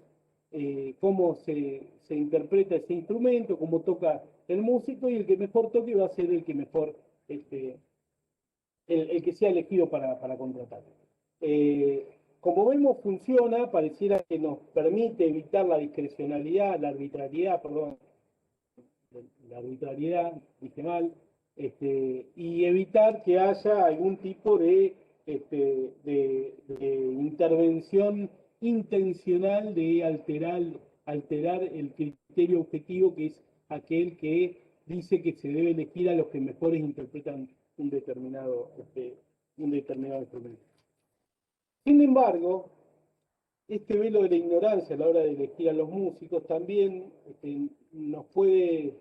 cómo se interpreta ese instrumento, cómo toca el músico, y el que mejor toque va a ser el que mejor, el que sea elegido para contratar. Como vemos, funciona, pareciera que nos permite evitar la discrecionalidad, la arbitrariedad, perdón, la arbitrariedad, dije mal, y evitar que haya algún tipo de intervención intencional de alterar el criterio objetivo, que es aquel que dice que se debe elegir a los que mejores interpretan un determinado instrumento. Sin embargo, este velo de la ignorancia a la hora de elegir a los músicos también nos puede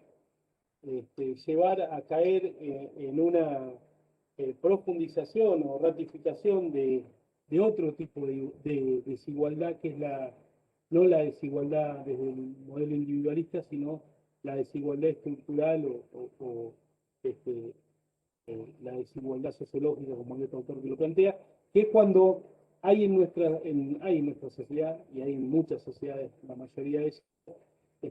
llevar a caer en una profundización o ratificación de otro tipo de desigualdad, que es no la desigualdad desde el modelo individualista, sino la desigualdad estructural o la desigualdad sociológica, como el otro autor que lo plantea, que es cuando hay en nuestra sociedad, y hay en muchas sociedades, la mayoría de ellas,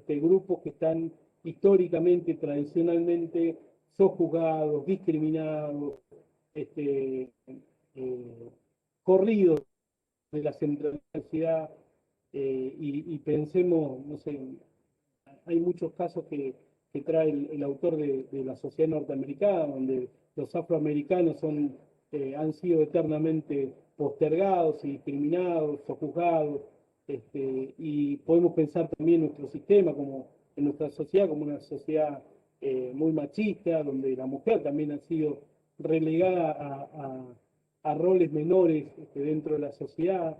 grupos que están históricamente, tradicionalmente, sojuzgados, discriminados, corridos de la centralidad, y pensemos, no sé, hay muchos casos que trae el autor de la sociedad norteamericana, donde los afroamericanos han sido eternamente postergados y discriminados, sojuzgados, y podemos pensar también en nuestro sistema, en nuestra sociedad, como una sociedad muy machista, donde la mujer también ha sido relegada a roles menores dentro de la sociedad.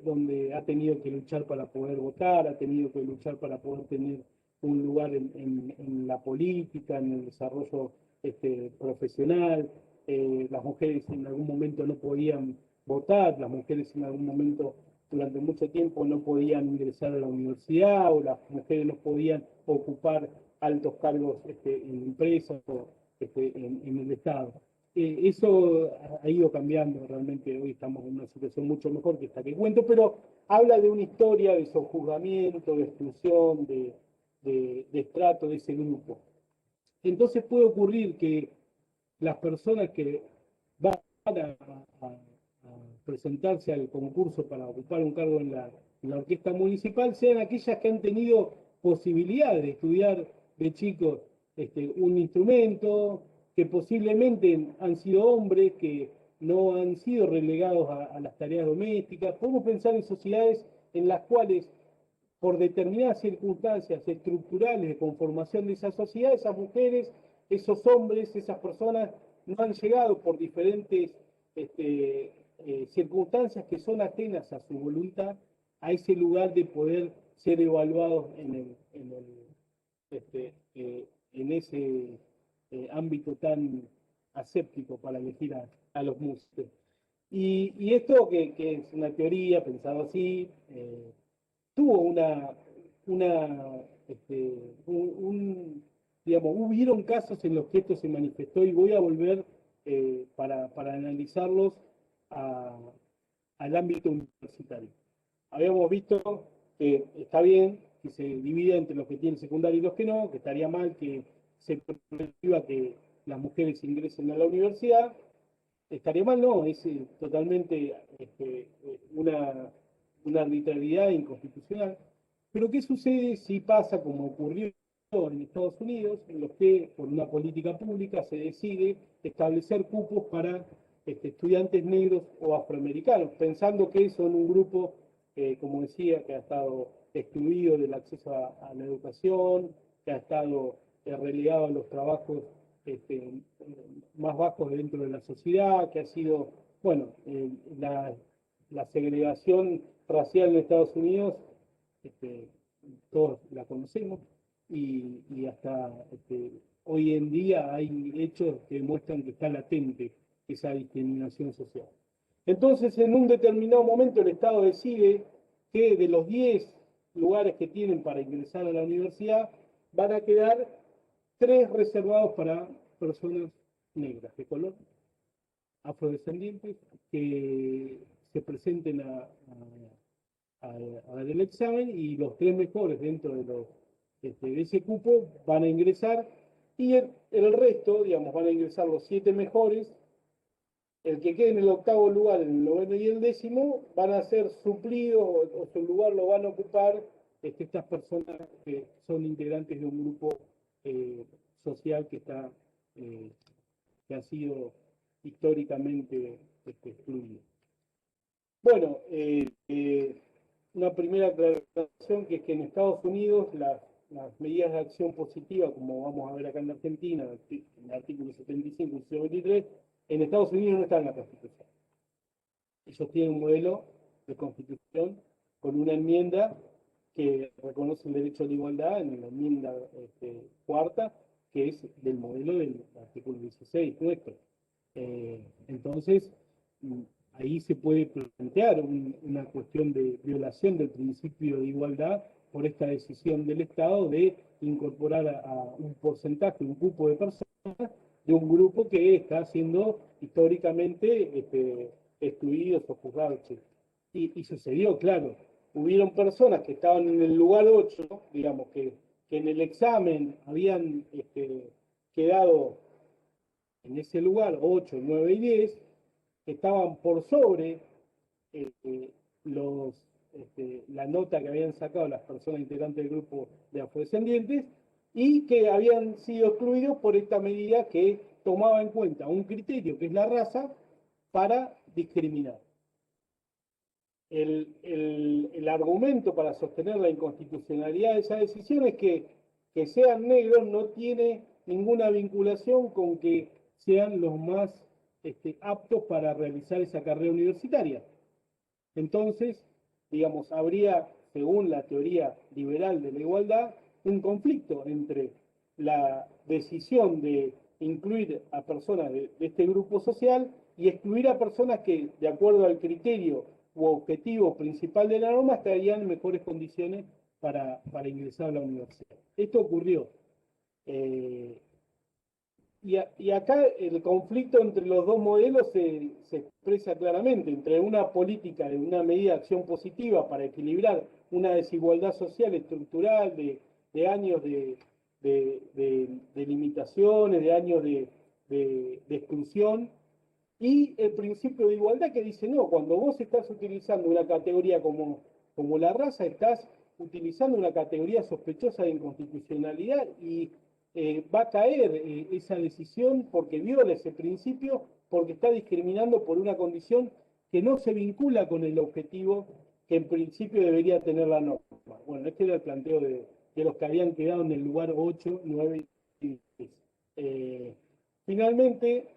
donde ha tenido que luchar para poder votar, ha tenido que luchar para poder tener un lugar en la política, en el desarrollo profesional. Las mujeres en algún momento no podían votar, las mujeres en algún momento durante mucho tiempo no podían ingresar a la universidad, o las mujeres no podían ocupar altos cargos en empresas o en el Estado. Eso ha ido cambiando realmente, hoy estamos en una situación mucho mejor que esta que cuento, pero habla de una historia de sojuzgamiento, de exclusión, de estrato de ese grupo. Entonces puede ocurrir que las personas que van a presentarse al concurso para ocupar un cargo en la orquesta municipal sean aquellas que han tenido posibilidad de estudiar de chicos un instrumento, que posiblemente han sido hombres, que no han sido relegados a las tareas domésticas. Podemos pensar en sociedades en las cuales, por determinadas circunstancias estructurales de conformación de esa sociedad, esas mujeres, esos hombres, esas personas no han llegado por diferentes circunstancias que son ajenas a su voluntad a ese lugar de poder ser evaluados en ese ámbito tan aséptico para elegir a los músicos. Y esto que es una teoría, pensado así, tuvo digamos, hubieron casos en los que esto se manifestó y voy a volver para analizarlos a, al ámbito universitario. Habíamos visto que está bien que se divida entre los que tienen secundaria y los que no, que estaría mal que se prohíba que las mujeres ingresen a la universidad. Estaría mal, no, es totalmente una arbitrariedad inconstitucional. Pero ¿qué sucede si pasa como ocurrió en Estados Unidos, en los que por una política pública se decide establecer cupos para estudiantes negros o afroamericanos, pensando que son un grupo, como decía, que ha estado excluido del acceso a la educación, que ha estado relegado a los trabajos más bajos dentro de la sociedad, que ha sido, bueno, la segregación racial en Estados Unidos, todos la conocemos, y hasta hoy en día hay hechos que demuestran que está latente esa discriminación social. Entonces, en un determinado momento, el Estado decide que de los 10 lugares que tienen para ingresar a la universidad, van a quedar 3 reservados para personas negras de color, afrodescendientes, que se presenten a dar el examen, y los 3 mejores dentro de ese cupo van a ingresar, y el resto, digamos, van a ingresar los 7 mejores. El que quede en el 8º lugar, en el 9º y el 10º, van a ser suplidos, o su lugar lo van a ocupar estas personas que son integrantes de un grupo social que ha sido históricamente excluido. Bueno, una primera aclaración, que es que en Estados Unidos las medidas de acción positiva, como vamos a ver acá en la Argentina, en el artículo 75 y 73, en Estados Unidos no está en la Constitución. Ellos tienen un modelo de constitución con una enmienda que reconoce el derecho a la igualdad, en la enmienda cuarta, que es del modelo del artículo 16 nuestro. Entonces, ahí se puede plantear una cuestión de violación del principio de igualdad por esta decisión del Estado de incorporar a un porcentaje, un cupo de personas de un grupo que está siendo históricamente excluidos o juzgados. Y sucedió, claro. Hubieron personas que estaban en el lugar 8, digamos, que en el examen habían quedado en ese lugar 8, 9 y 10, estaban por sobre los, la nota que habían sacado las personas integrantes del grupo de afrodescendientes, y que habían sido excluidos por esta medida que tomaba en cuenta un criterio, que es la raza, para discriminar. El argumento para sostener la inconstitucionalidad de esa decisión es que sean negros no tiene ninguna vinculación con que sean los más aptos para realizar esa carrera universitaria. Entonces, digamos, habría, según la teoría liberal de la igualdad, un conflicto entre la decisión de incluir a personas de este grupo social y excluir a personas que, de acuerdo al criterio u objetivo principal de la norma, estarían en mejores condiciones para ingresar a la universidad. Esto ocurrió. Eh, y acá el conflicto entre los dos modelos se expresa claramente, entre una política de una medida de acción positiva para equilibrar una desigualdad social estructural de años de limitaciones, de años de exclusión, y el principio de igualdad que dice, no, cuando vos estás utilizando una categoría como la raza, estás utilizando una categoría sospechosa de inconstitucionalidad y va a caer esa decisión porque viola ese principio, porque está discriminando por una condición que no se vincula con el objetivo que en principio debería tener la norma. Bueno, este era el planteo de los que habían quedado en el lugar 8, 9 y 10. Finalmente,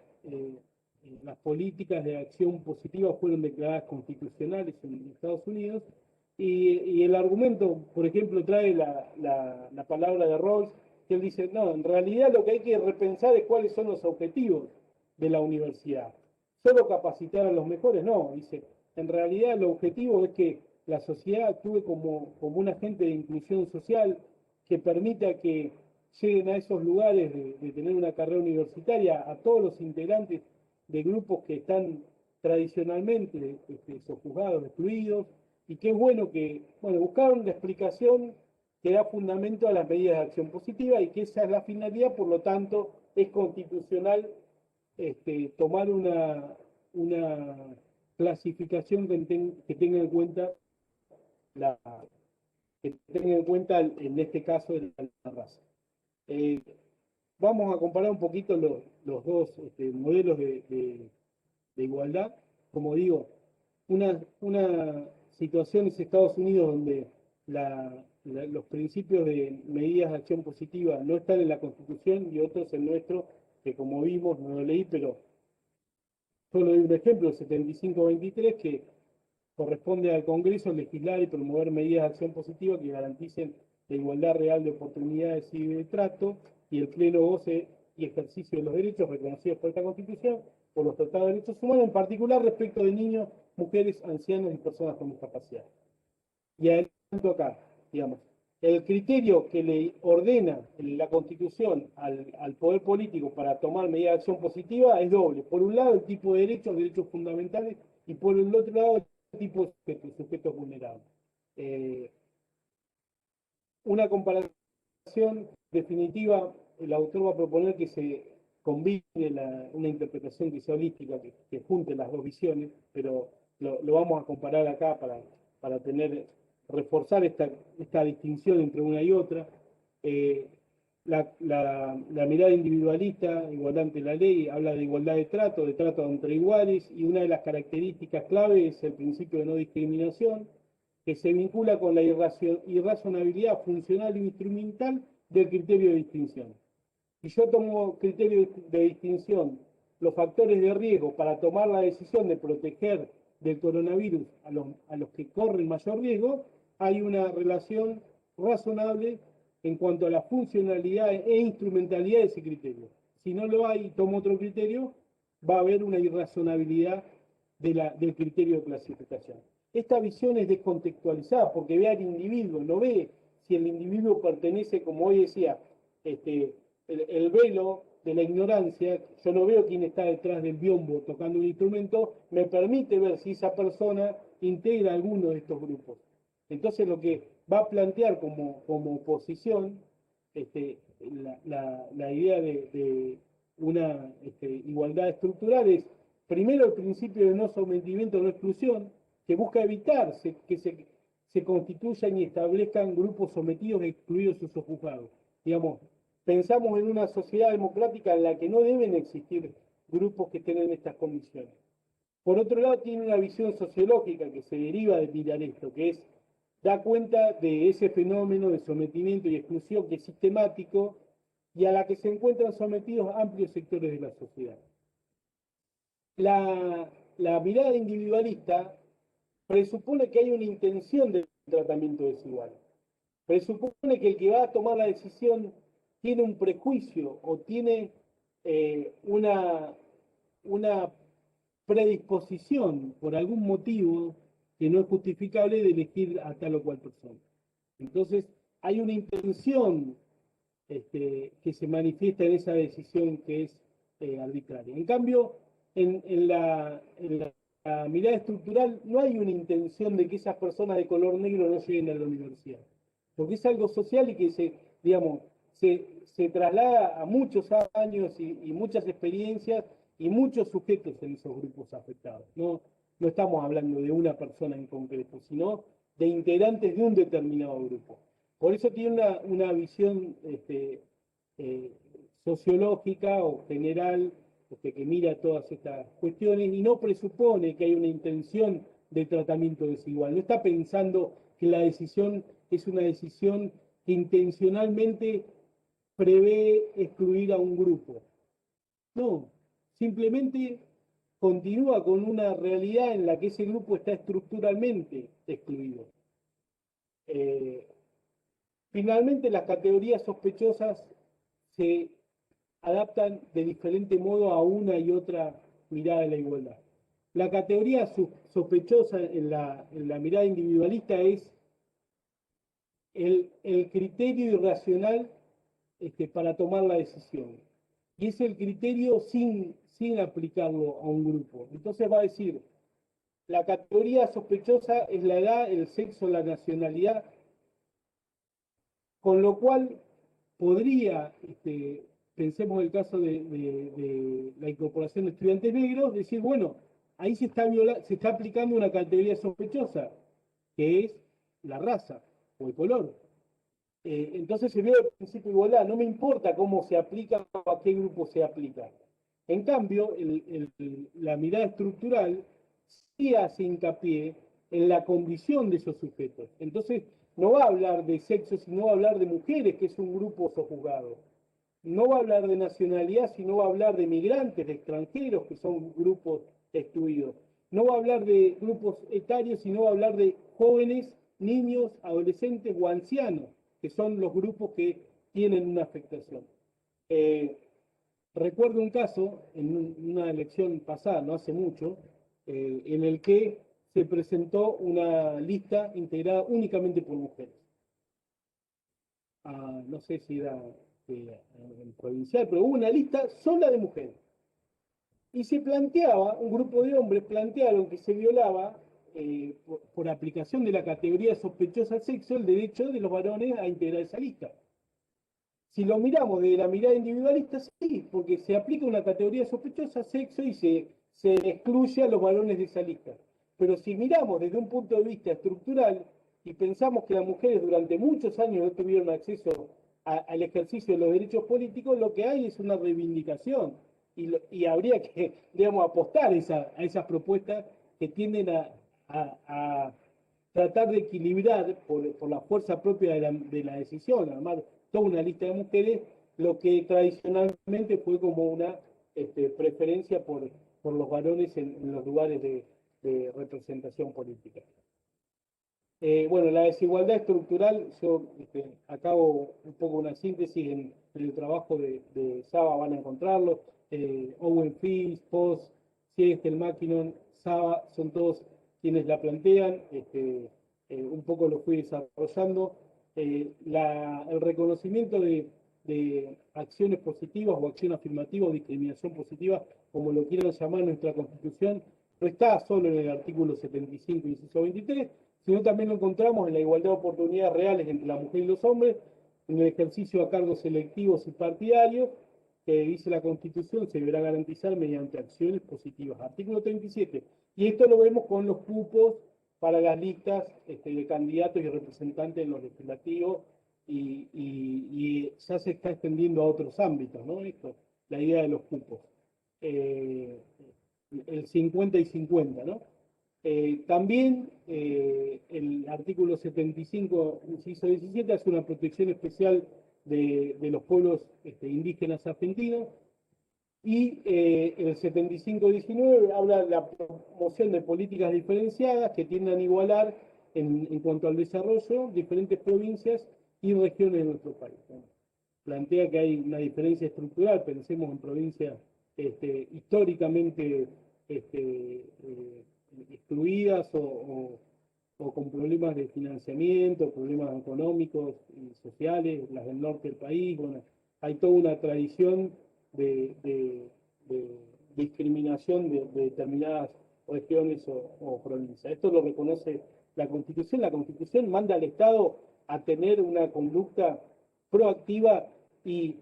las políticas de acción positiva fueron declaradas constitucionales en Estados Unidos y el argumento, por ejemplo, trae la palabra de Rawls, que él dice, no, en realidad lo que hay que repensar es cuáles son los objetivos de la universidad. Solo capacitar a los mejores, no, dice, en realidad el objetivo es que la sociedad actúe como un agente de inclusión social que permita que lleguen a esos lugares de tener una carrera universitaria a todos los integrantes de grupos que están tradicionalmente sojuzgados, excluidos, y qué bueno que, bueno, buscaron la explicación que da fundamento a las medidas de acción positiva y que esa es la finalidad, por lo tanto, es constitucional tomar una clasificación que tenga en cuenta la, que tenga en cuenta en este caso la raza. Vamos a comparar un poquito los dos modelos de igualdad. Como digo, una situación es Estados Unidos donde los principios de medidas de acción positiva no están en la Constitución y otros el nuestro, que como vimos, no lo leí, pero solo doy un ejemplo, el 7523, que corresponde al Congreso legislar y promover medidas de acción positiva que garanticen la igualdad real de oportunidades y de trato y el pleno goce y ejercicio de los derechos reconocidos por esta Constitución, por los tratados de derechos humanos, en particular respecto de niños, mujeres, ancianos y personas con discapacidad. Y adelanto acá, digamos, el criterio que le ordena la Constitución al poder político para tomar medidas de acción positiva es doble. Por un lado, el tipo de derechos fundamentales, y por el otro lado, el tipo de sujetos vulnerables. Una comparación definitiva, el autor va a proponer que se combine una interpretación que sea holística, que junte las dos visiones, pero lo vamos a comparar acá para reforzar esta distinción entre una y otra. La mirada individualista, igualdad ante la ley, habla de igualdad de trato entre iguales, y una de las características clave es el principio de no discriminación, que se vincula con la irrazonabilidad funcional e instrumental del criterio de distinción. Si yo tomo criterio de distinción los factores de riesgo para tomar la decisión de proteger del coronavirus a los que corren mayor riesgo, hay una relación razonable en cuanto a la funcionalidad e instrumentalidad de ese criterio. Si no lo hay y tomo otro criterio, va a haber una irrazonabilidad del criterio de clasificación. Esta visión es descontextualizada porque ve al individuo, no ve si el individuo pertenece, como hoy decía, el velo de la ignorancia, yo no veo quién está detrás del biombo tocando un instrumento, me permite ver si esa persona integra alguno de estos grupos. Entonces lo que va a plantear como posición la idea de una igualdad estructural es, primero, el principio de no sometimiento, no exclusión, que busca evitar que se constituyan y establezcan grupos sometidos, excluidos o sojuzgados. Digamos, pensamos en una sociedad democrática en la que no deben existir grupos que estén en estas condiciones. Por otro lado, tiene una visión sociológica que se deriva de mirar esto, que es da cuenta de ese fenómeno de sometimiento y exclusión que es sistemático y a la que se encuentran sometidos amplios sectores de la sociedad. La mirada individualista presupone que hay una intención de tratamiento desigual. Presupone que el que va a tomar la decisión tiene un prejuicio o tiene una predisposición por algún motivo que no es justificable de elegir a tal o cual persona. Entonces, hay una intención que se manifiesta en esa decisión que es arbitraria. En cambio, en la mirada estructural no hay una intención de que esas personas de color negro no lleguen a la universidad, porque es algo social y que digamos, se traslada a muchos años y muchas experiencias y muchos sujetos en esos grupos afectados. No estamos hablando de una persona en concreto, sino de integrantes de un determinado grupo. Por eso tiene una visión eh, sociológica o general que mira todas estas cuestiones y no presupone que hay una intención de tratamiento desigual. No está pensando que la decisión es una decisión que intencionalmente prevé excluir a un grupo. No, simplemente continúa con una realidad en la que ese grupo está estructuralmente excluido. Finalmente, las categorías sospechosas se adaptan de diferente modo a una y otra mirada de la igualdad. La categoría sospechosa en la mirada individualista es el criterio irracional para tomar la decisión. Y es el criterio sin aplicarlo a un grupo. Entonces va a decir, la categoría sospechosa es la edad, el sexo, la nacionalidad, con lo cual podría, pensemos el caso de la incorporación de estudiantes negros, decir, bueno, ahí se está aplicando una categoría sospechosa, que es la raza o el color. Entonces se viola el principio de igualdad, no me importa cómo se aplica o a qué grupo se aplica. En cambio, la mirada estructural sí hace hincapié en la condición de esos sujetos. Entonces, no va a hablar de sexo, sino va a hablar de mujeres, que es un grupo sojuzgado. No va a hablar de nacionalidad, sino va a hablar de migrantes, de extranjeros, que son grupos excluidos. No va a hablar de grupos etarios, sino va a hablar de jóvenes, niños, adolescentes o ancianos, que son los grupos que tienen una afectación. Recuerdo un caso, en una elección pasada, no hace mucho, en el que se presentó una lista integrada únicamente por mujeres. No sé si era provincial, pero hubo una lista sola de mujeres. Y se planteaba, un grupo de hombres plantearon que se violaba, por aplicación de la categoría sospechosa al sexo, el derecho de los varones a integrar esa lista. Si lo miramos desde la mirada individualista, sí, porque se aplica una categoría sospechosa sexo y se excluye a los varones de esa lista. Pero si miramos desde un punto de vista estructural y pensamos que las mujeres durante muchos años no tuvieron acceso al ejercicio de los derechos políticos, lo que hay es una reivindicación. Y habría que, digamos, apostar a esas propuestas que tienden a tratar de equilibrar por la fuerza propia de la decisión, además toda una lista de mujeres, lo que tradicionalmente fue como una preferencia por los varones en los lugares de representación política. Bueno, la desigualdad estructural, yo acabo un poco una síntesis en el trabajo de Saba, van a encontrarlo, Owen Fields, Post, Siegel-Mackinnon, Saba, son todos quienes la plantean, un poco lo fui desarrollando. El reconocimiento de acciones positivas o acción afirmativa o discriminación positiva, como lo quieran llamar en nuestra Constitución, no está solo en el artículo 75, inciso 23, sino también lo encontramos en la igualdad de oportunidades reales entre la mujer y los hombres, en el ejercicio a cargos selectivos y partidarios, que dice la Constitución se deberá garantizar mediante acciones positivas. Artículo 37. Y esto lo vemos con los cupos para las listas de candidatos y representantes en los legislativos y ya se está extendiendo a otros ámbitos, ¿no? Esto, la idea de los cupos. El 50 y 50, ¿no? También el artículo 75, inciso 17, hace una protección especial de los pueblos indígenas argentinos Y el 75-19 habla de la promoción de políticas diferenciadas que tiendan a igualar en cuanto al desarrollo diferentes provincias y regiones de nuestro país. ¿No? Plantea que hay una diferencia estructural, pensemos en provincias históricamente excluidas o con problemas de financiamiento, problemas económicos y sociales, las del norte del país. Bueno, hay toda una tradición de discriminación de determinadas regiones o provincias. Esto lo reconoce la Constitución. La Constitución manda al Estado a tener una conducta proactiva y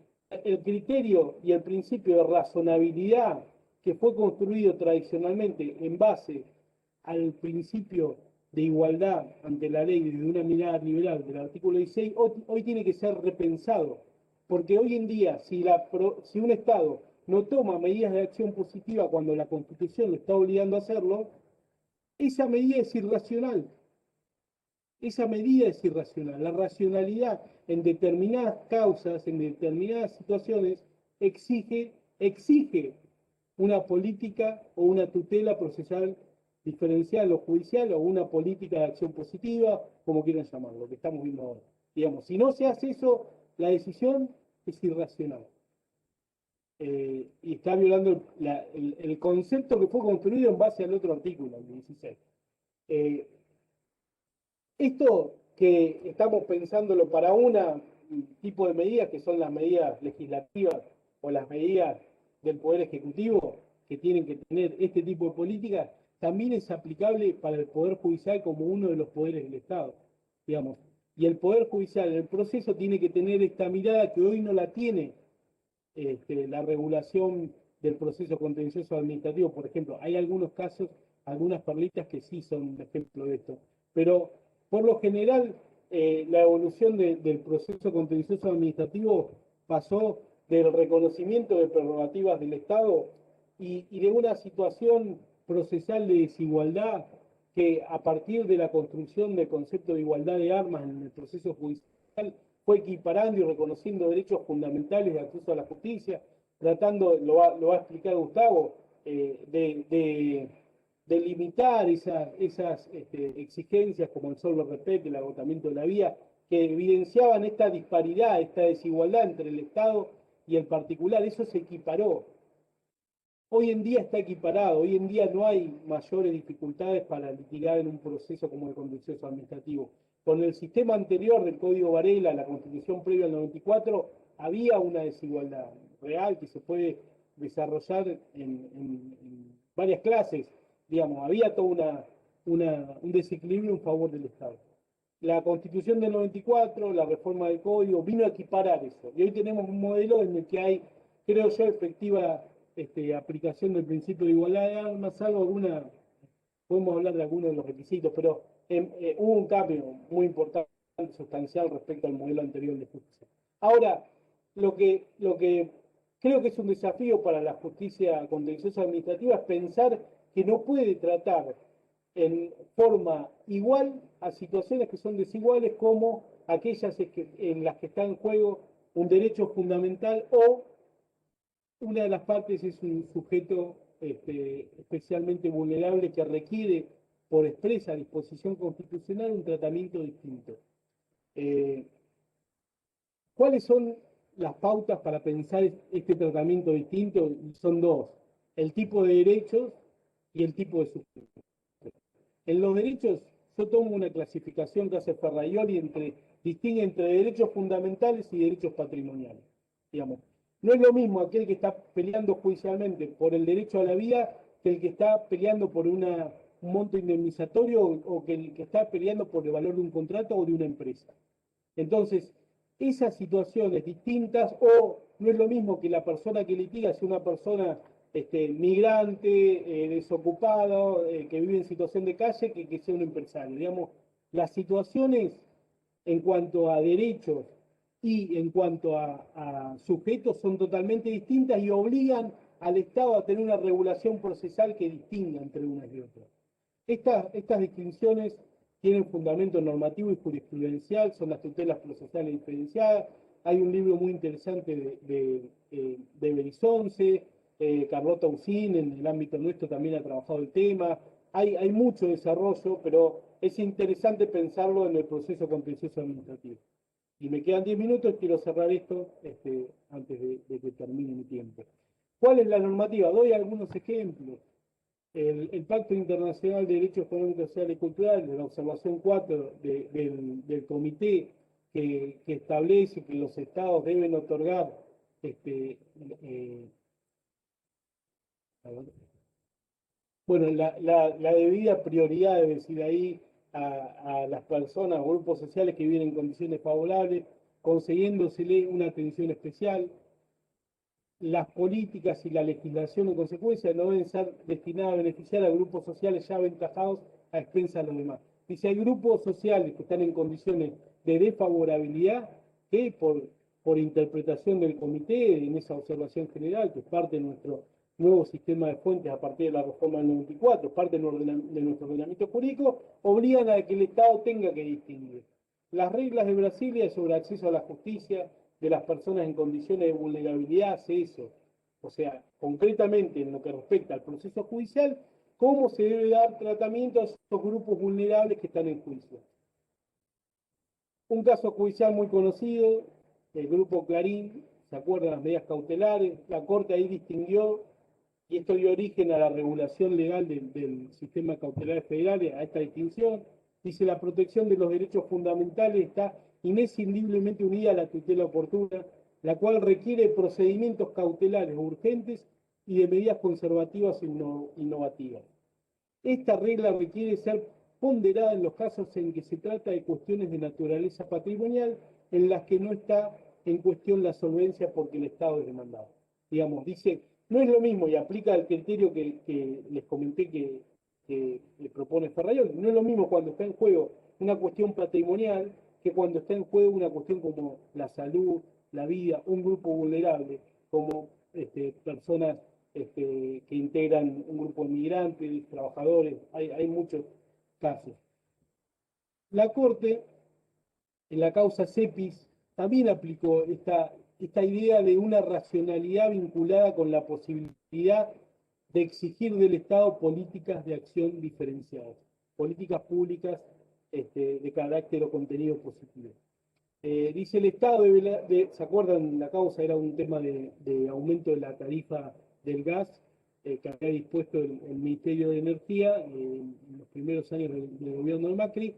el criterio y el principio de razonabilidad que fue construido tradicionalmente en base al principio de igualdad ante la ley de una mirada liberal del artículo 16, hoy tiene que ser repensado, porque hoy en día, si un Estado no toma medidas de acción positiva cuando la Constitución lo está obligando a hacerlo, esa medida es irracional. Esa medida es irracional. La racionalidad en determinadas causas, en determinadas situaciones, exige una política o una tutela procesal diferencial o judicial o una política de acción positiva, como quieran llamarlo, lo que estamos viendo ahora. Digamos, si no se hace eso, la decisión es irracional. Y está violando el concepto que fue construido en base al otro artículo, el 16. Esto que estamos pensándolo para un tipo de medidas, que son las medidas legislativas o las medidas del Poder Ejecutivo, que tienen que tener este tipo de políticas, también es aplicable para el Poder Judicial como uno de los poderes del Estado, digamos. Y el Poder Judicial en el proceso tiene que tener esta mirada que hoy no la tiene la regulación del proceso contencioso administrativo. Por ejemplo, hay algunos casos, algunas perlitas que sí son un ejemplo de esto, pero por lo general la evolución del proceso contencioso administrativo pasó del reconocimiento de prerrogativas del Estado y de una situación procesal de desigualdad que a partir de la construcción del concepto de igualdad de armas en el proceso judicial fue equiparando y reconociendo derechos fundamentales de acceso a la justicia, tratando, lo va a explicar Gustavo, de limitar esas exigencias como el solo respeto, el agotamiento de la vía, que evidenciaban esta disparidad, esta desigualdad entre el Estado y el particular. Eso se equiparó. Hoy en día está equiparado, hoy en día no hay mayores dificultades para litigar en un proceso como el contencioso administrativo. Con el sistema anterior del Código Varela, la Constitución previa al 94, había una desigualdad real que se puede desarrollar en varias clases. Digamos, había todo un desequilibrio en favor del Estado. La Constitución del 94, la reforma del Código, vino a equiparar eso. Y hoy tenemos un modelo en el que hay, creo yo, efectiva aplicación del principio de igualdad de armas, salvo alguna, podemos hablar de algunos de los requisitos, pero hubo un cambio muy importante, sustancial respecto al modelo anterior de justicia. Ahora, lo que creo que es un desafío para la justicia contenciosa administrativa es pensar que no puede tratar en forma igual a situaciones que son desiguales como aquellas en las que está en juego un derecho fundamental o una de las partes es un sujeto especialmente vulnerable que requiere por expresa disposición constitucional un tratamiento distinto. ¿Cuáles son las pautas para pensar este tratamiento distinto? Son dos: el tipo de derechos y el tipo de sujetos. En los derechos, yo tomo una clasificación que hace Ferraioli distingue entre derechos fundamentales y derechos patrimoniales. Digamos, no es lo mismo aquel que está peleando judicialmente por el derecho a la vida que el que está peleando por un monto indemnizatorio o que el que está peleando por el valor de un contrato o de una empresa. Entonces, esas situaciones distintas, o no es lo mismo que la persona que litiga sea una persona migrante, desocupado, que vive en situación de calle, que sea un empresario. Digamos, las situaciones en cuanto a derechos y en cuanto a sujetos son totalmente distintas y obligan al Estado a tener una regulación procesal que distinga entre unas y otras. Estas distinciones tienen fundamento normativo y jurisprudencial, son las tutelas procesales diferenciadas. Hay un libro muy interesante de Berizonce, Carlota Usín en el ámbito nuestro también ha trabajado el tema. Hay mucho desarrollo, pero es interesante pensarlo en el proceso contencioso administrativo. Y me quedan 10 minutos, quiero cerrar esto antes de que termine mi tiempo. ¿Cuál es la normativa? Doy algunos ejemplos. El Pacto Internacional de Derechos Económicos, Sociales y Culturales, de la observación 4 del comité que establece que los estados deben otorgar bueno, la debida prioridad, es decir, ahí a las personas o grupos sociales que viven en condiciones favorables, concediéndosele una atención especial. Las políticas y la legislación en consecuencia no deben ser destinadas a beneficiar a grupos sociales ya aventajados a expensas de los demás. Y si hay grupos sociales que están en condiciones de desfavorabilidad, que por interpretación del comité, en esa observación general, que es parte de nuestro nuevo sistema de fuentes a partir de la reforma del 94, parte de nuestro ordenamiento jurídico, obligan a que el Estado tenga que distinguir las reglas de Brasilia sobre acceso a la justicia de las personas en condiciones de vulnerabilidad, hace eso. O sea, concretamente en lo que respecta al proceso judicial, cómo se debe dar tratamiento a esos grupos vulnerables que están en juicio. Un caso judicial muy conocido, el grupo Clarín, ¿se acuerdan las medidas cautelares? La Corte ahí distinguió, y esto dio origen a la regulación legal del sistema cautelar federal, a esta distinción. Dice, la protección de los derechos fundamentales está inescindiblemente unida a la tutela oportuna, la cual requiere procedimientos cautelares urgentes y de medidas conservativas e innovativas. Esta regla requiere ser ponderada en los casos en que se trata de cuestiones de naturaleza patrimonial, en las que no está en cuestión la solvencia porque el Estado es demandado. Digamos, dice, no es lo mismo, y aplica el criterio que les comenté que le propone Ferrayol, no es lo mismo cuando está en juego una cuestión patrimonial que cuando está en juego una cuestión como la salud, la vida, un grupo vulnerable, como personas que integran un grupo de migrantes, trabajadores, hay muchos casos. La Corte, en la causa CEPIS, también aplicó esta idea de una racionalidad vinculada con la posibilidad de exigir del Estado políticas de acción diferenciadas, políticas públicas de carácter o contenido positivo. Dice el Estado, ¿se acuerdan? La causa era un tema de aumento de la tarifa del gas que había dispuesto el Ministerio de Energía en los primeros años del gobierno de Macri,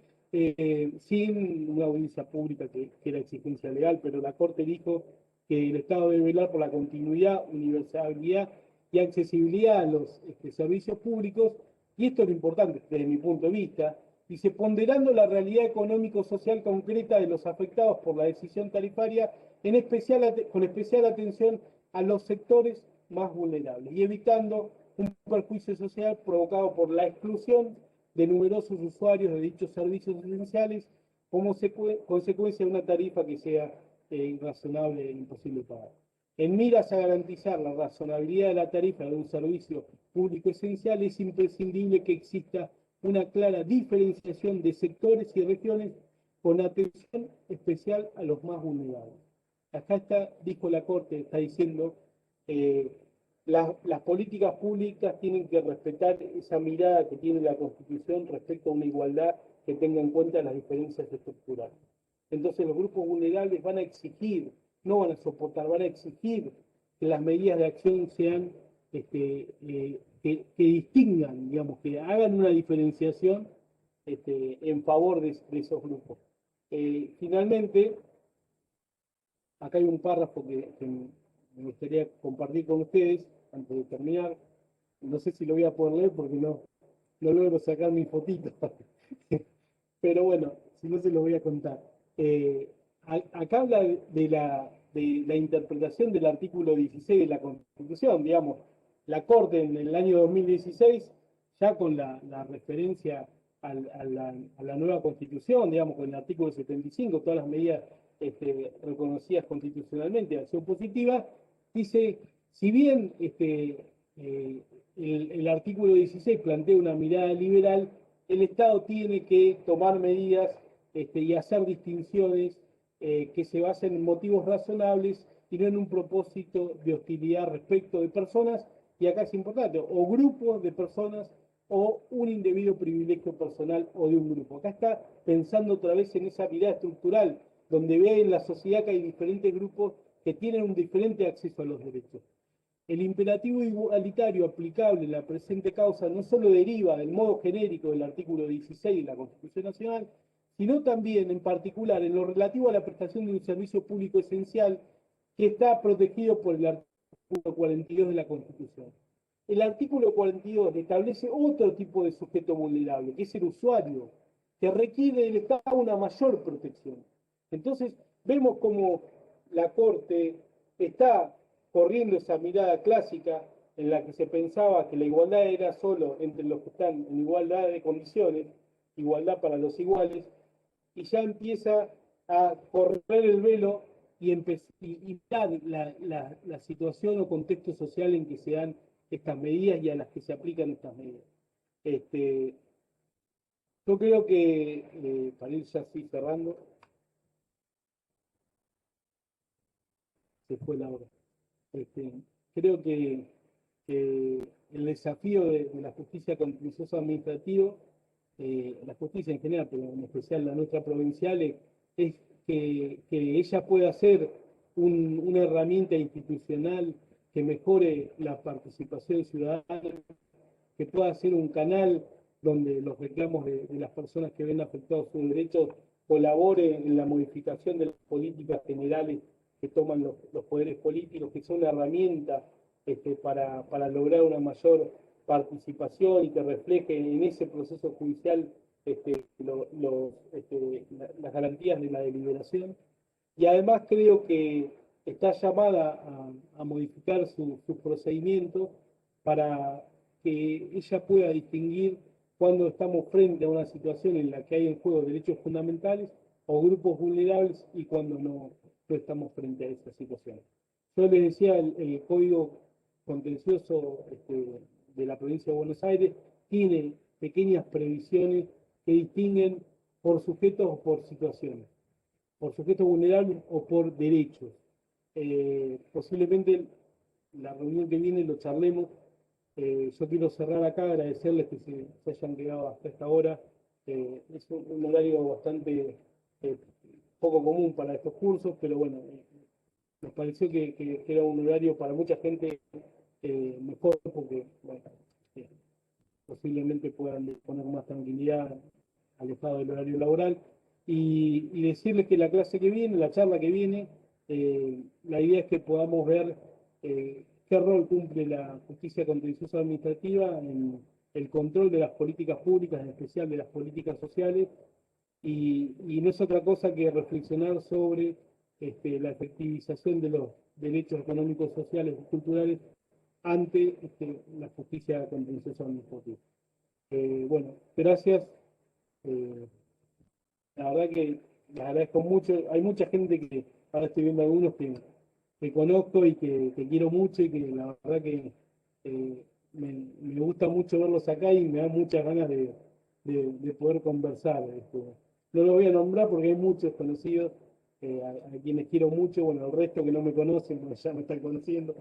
sin una audiencia pública que era exigencia legal, pero la Corte dijo que el Estado debe velar por la continuidad, universalidad y accesibilidad a los servicios públicos, y esto es lo importante desde mi punto de vista. Dice, ponderando la realidad económico-social concreta de los afectados por la decisión tarifaria, con especial atención a los sectores más vulnerables y evitando un perjuicio social provocado por la exclusión de numerosos usuarios de dichos servicios esenciales como consecuencia de una tarifa que sea irrazonable e imposible de pagar. En miras a garantizar la razonabilidad de la tarifa de un servicio público esencial, es imprescindible que exista una clara diferenciación de sectores y regiones con atención especial a los más vulnerables. Acá está, dijo la Corte, está diciendo, las políticas públicas tienen que respetar esa mirada que tiene la Constitución respecto a una igualdad que tenga en cuenta las diferencias estructurales. Entonces los grupos vulnerables van a exigir, no van a soportar, van a exigir que las medidas de acción sean que distingan, digamos, que hagan una diferenciación en favor de esos grupos. Finalmente, acá hay un párrafo que me gustaría compartir con ustedes antes de terminar. No sé si lo voy a poder leer porque no logro sacar mi fotito. Pero bueno, si no se lo voy a contar. Acá habla de la interpretación del artículo 16 de la Constitución, digamos. La Corte en el año 2016, ya con la referencia a la nueva Constitución, digamos, con el artículo 75, todas las medidas reconocidas constitucionalmente de acción positiva, dice, si bien el artículo 16 plantea una mirada liberal, el Estado tiene que tomar medidas y hacer distinciones que se basen en motivos razonables y no en un propósito de hostilidad respecto de personas, y acá es importante, o grupos de personas o un indebido privilegio personal o de un grupo. Acá está pensando otra vez en esa mirada estructural, donde ve en la sociedad que hay diferentes grupos que tienen un diferente acceso a los derechos. El imperativo igualitario aplicable en la presente causa no solo deriva del modo genérico del artículo 16 de la Constitución Nacional, sino también, en particular, en lo relativo a la prestación de un servicio público esencial que está protegido por el artículo 42 de la Constitución. El artículo 42 establece otro tipo de sujeto vulnerable, que es el usuario, que requiere del Estado una mayor protección. Entonces, vemos como la Corte está corriendo esa mirada clásica en la que se pensaba que la igualdad era solo entre los que están en igualdad de condiciones, igualdad para los iguales, y ya empieza a correr el velo y dar la situación o contexto social en que se dan estas medidas y a las que se aplican estas medidas. Yo creo que, para ir ya así cerrando, se fue la hora. Creo que el desafío de la justicia contencioso administrativa, la justicia en general, pero en especial la nuestra provincial, es que ella pueda ser una herramienta institucional que mejore la participación ciudadana, que pueda ser un canal donde los reclamos de las personas que ven afectados sus derechos colaboren en la modificación de las políticas generales que toman los poderes políticos, que son una herramienta para lograr una mayor participación y que refleje en ese proceso judicial las garantías de la deliberación. Y además creo que está llamada a modificar sus procedimientos para que ella pueda distinguir cuando estamos frente a una situación en la que hay en juego derechos fundamentales o grupos vulnerables y cuando no estamos frente a esa situación. Yo les decía, el Código Contencioso de la provincia de Buenos Aires tiene pequeñas previsiones que distinguen por sujetos o por situaciones, por sujetos vulnerables o por derechos. Posiblemente la reunión que viene lo charlemos. Yo quiero cerrar acá, agradecerles que se hayan quedado hasta esta hora. Es un horario bastante poco común para estos cursos, pero bueno, nos pareció que era un horario para mucha gente mejor, porque bueno, posiblemente puedan disponer más tranquilidad alejado del horario laboral. Y decirles que la clase que viene, la charla que viene, la idea es que podamos ver qué rol cumple la justicia contenciosa administrativa en el control de las políticas públicas, en especial de las políticas sociales, y no es otra cosa que reflexionar sobre la efectivización de los derechos económicos, sociales y culturales ante la justicia contenciosa administrativa. Bueno, gracias. La verdad que les agradezco mucho. Hay mucha gente que ahora estoy viendo algunos que conozco y que quiero mucho y que la verdad que me gusta mucho verlos acá y me da muchas ganas de poder conversar. No los voy a nombrar porque hay muchos conocidos a quienes quiero mucho. Bueno, el resto que no me conocen, pues ya me están conociendo.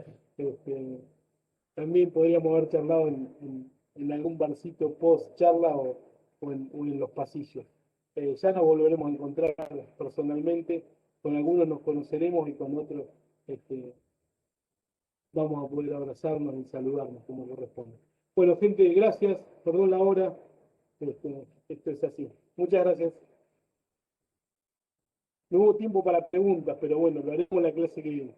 También podríamos haber charlado en algún barcito post charla o en los pasillos. Ya nos volveremos a encontrar personalmente, con algunos nos conoceremos y con otros vamos a poder abrazarnos y saludarnos como corresponde. Bueno, gente, gracias, perdón la hora, esto es así. Muchas gracias. No hubo tiempo para preguntas, pero bueno, lo haremos en la clase que viene.